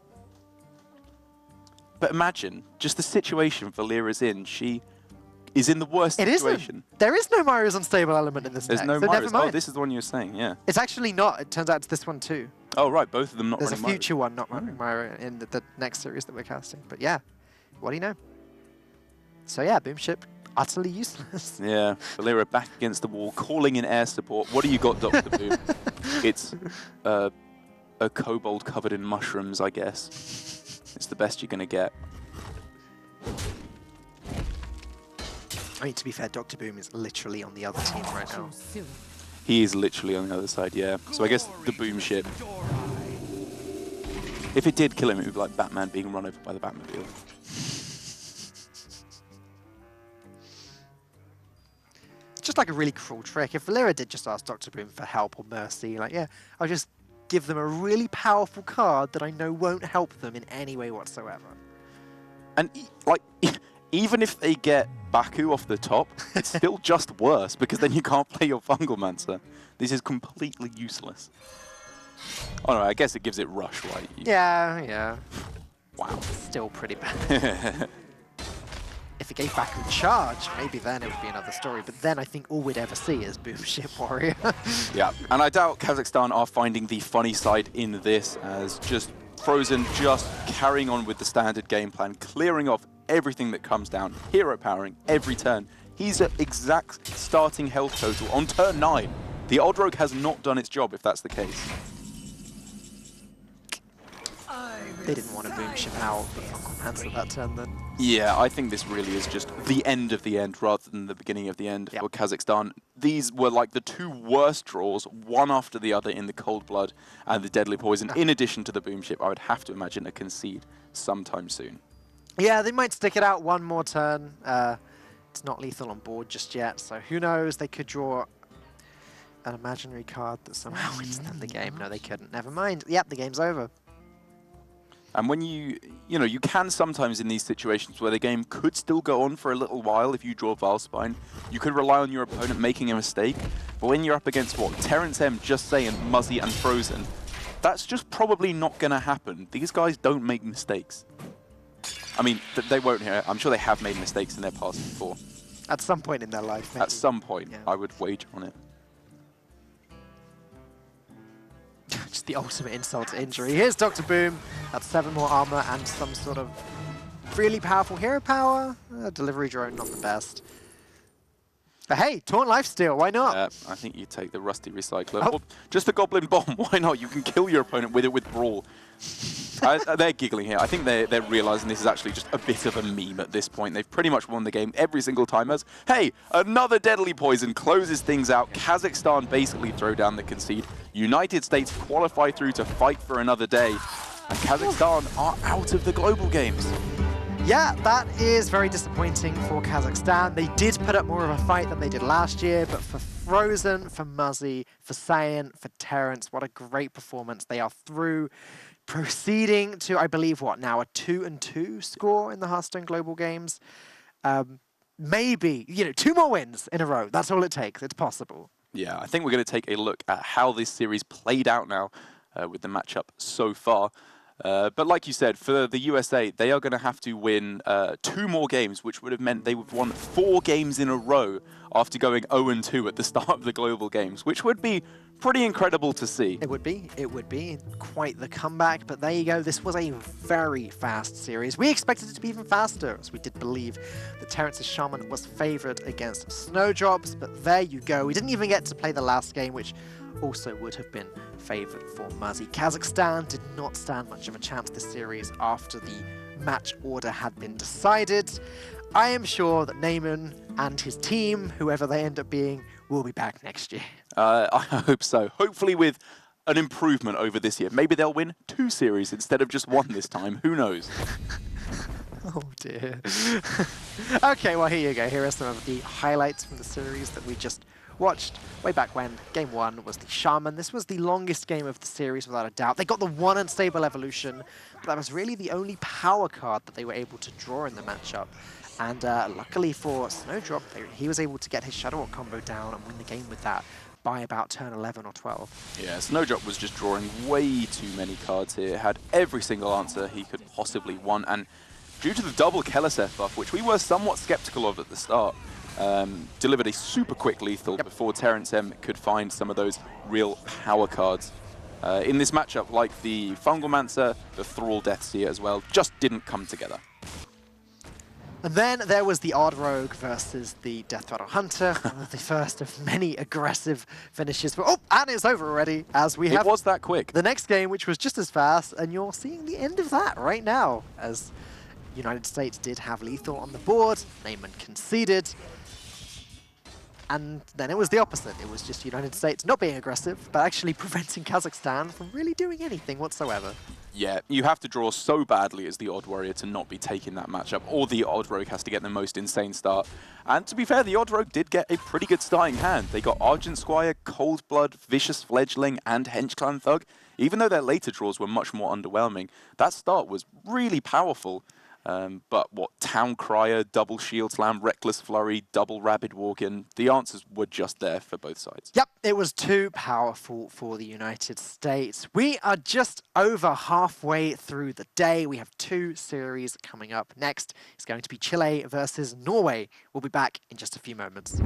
But imagine just the situation Valera's in. She is in the worst It situation. isn't. There is no Myra's Unstable Element in this There's deck, no so Myra's. never mind. Oh, this is the one you were saying, yeah. It's actually not. It turns out it's this one too. Oh, right, both of them not There's a running Myra's. future one not running Myra in the next series that we're casting. But yeah, what do you know? So yeah, Boom Ship, utterly useless. Yeah, Valera back against the wall, calling in air support. What do you got, Dr. Boom? It's a kobold covered in mushrooms, I guess. It's the best you're going to get. I mean, to be fair, Dr. Boom is literally on the other team right now. He is literally on the other side, yeah. So I guess the Boom Ship. If it did kill him, it would be like Batman being run over by the Batmobile. It's just like a really cruel trick. If Valera did just ask Dr. Boom for help or mercy, like, yeah, I'll just give them a really powerful card that I know won't help them in any way whatsoever. And, like, even if they get Baku off the top, it's still just worse, because then you can't play your Fungalmancer. This is completely useless. Oh no, I guess it gives it Rush, right? Yeah. Wow. Still pretty bad. If it gave Baku charge, maybe then it would be another story. But then I think all we'd ever see is Boom Ship Warrior. Yeah, and I doubt Kazakhstan are finding the funny side in this, as just Frozen just carrying on with the standard game plan, clearing off everything that comes down, hero powering every turn. He's at exact starting health total on turn 9. The Odd Rogue has not done its job if that's the case. They didn't want to Boom Ship out the Fungalmancer that turn then. Yeah, I think this really is just the end of the end rather than the beginning of the end for Kazakhstan. These were like the 2 worst draws, one after the other in the Cold Blood and the Deadly Poison, in addition to the Boom Ship. I would have to imagine a concede sometime soon. Yeah, they might stick it out one more turn. It's not lethal on board just yet, so who knows? They could draw an imaginary card that somehow wins them the game. No, they couldn't. Never mind. Yep, the game's over. And when you can sometimes in these situations where the game could still go on for a little while if you draw Valspine, you could rely on your opponent making a mistake. But when you're up against, what, Terrence M, Just Saying, Muzzy and Frozen, that's just probably not going to happen. These guys don't make mistakes. I mean, they won't here. I'm sure they have made mistakes in their past before. At some point in their life, maybe. At some point, Yeah. I would wager on it. Just the ultimate insult to injury. Here's Dr. Boom. That's 7 more armor and some sort of really powerful hero power. Delivery drone, not the best. But hey, Taunt Lifesteal, why not? I think you take the Rusty Recycler. Or just the Goblin Bomb, why not? You can kill your opponent with it with Brawl. They're giggling here. I think they're realizing this is actually just a bit of a meme at this point. They've pretty much won the game every single time as, hey, another Deadly Poison closes things out. Kazakhstan basically throw down the concede. United States qualify through to fight for another day. And Kazakhstan are out of the global games. Yeah, that is very disappointing for Kazakhstan. They did put up more of a fight than they did last year, but for Frozen, for Muzzy, for Saiyan, for Terrence, what a great performance. They are through, proceeding to, I believe, what now, a 2-2 score in the Hearthstone Global Games. Maybe, 2 more wins in a row. That's all it takes. It's possible. Yeah, I think we're going to take a look at how this series played out now with the matchup so far. But like you said, for the USA, they are going to have to win 2 more games, which would have meant they would have won 4 games in a row after going 0-2 at the start of the global games, which would be pretty incredible to see. It would be. It would be quite the comeback, but there you go. This was a very fast series. We expected it to be even faster, as we did believe that Terrence's Shaman was favored against Snowdrops, but there you go. We didn't even get to play the last game, which also would have been favored for Muzzy. Kazakhstan did not stand much of a chance this series after the match order had been decided. I am sure that Neyman and his team, whoever they end up being, will be back next year. I hope so. Hopefully with an improvement over this year. Maybe they'll win 2 series instead of just 1 this time. Who knows? Oh dear. Okay, well here you go. Here are some of the highlights from the series that we just watched way back when. Game 1 was the Shaman. This was the longest game of the series without a doubt. They got the 1 unstable evolution, but that was really the only power card that they were able to draw in the matchup. And luckily for Snowdrop, he was able to get his Shadowwalk combo down and win the game with that by about turn 11 or 12. Yeah, Snowdrop was just drawing way too many cards here. Had every single answer he could possibly want, and due to the double Keleseth buff, which we were somewhat skeptical of at the start, delivered a super quick lethal before Terrence M could find some of those real power cards. In this matchup, like the Fungalmancer, the Thrall Deathseer as well, just didn't come together. And then there was the Odd Rogue versus the Death Rattle Hunter, one of the first of many aggressive finishes. But, and it's over already, as we have... It was that quick. The next game, which was just as fast, and you're seeing the end of that right now, as United States did have lethal on the board, Neyman conceded, and then it was the opposite. It was just United States not being aggressive, but actually preventing Kazakhstan from really doing anything whatsoever. Yeah, you have to draw so badly as the Odd Warrior to not be taking that matchup, or the Odd Rogue has to get the most insane start. And to be fair, the Odd Rogue did get a pretty good starting hand. They got Argent Squire, Cold Blood, Vicious Fledgling, and Hench Clan Thug. Even though their later draws were much more underwhelming, that start was really powerful. But what, Town Crier, Double Shield Slam, Reckless Flurry, Double Rabid Walk-In, the answers were just there for both sides. Yep, it was too powerful for the United States. We are just over halfway through the day. We have 2 series coming up. Next is going to be Chile versus Norway. We'll be back in just a few moments.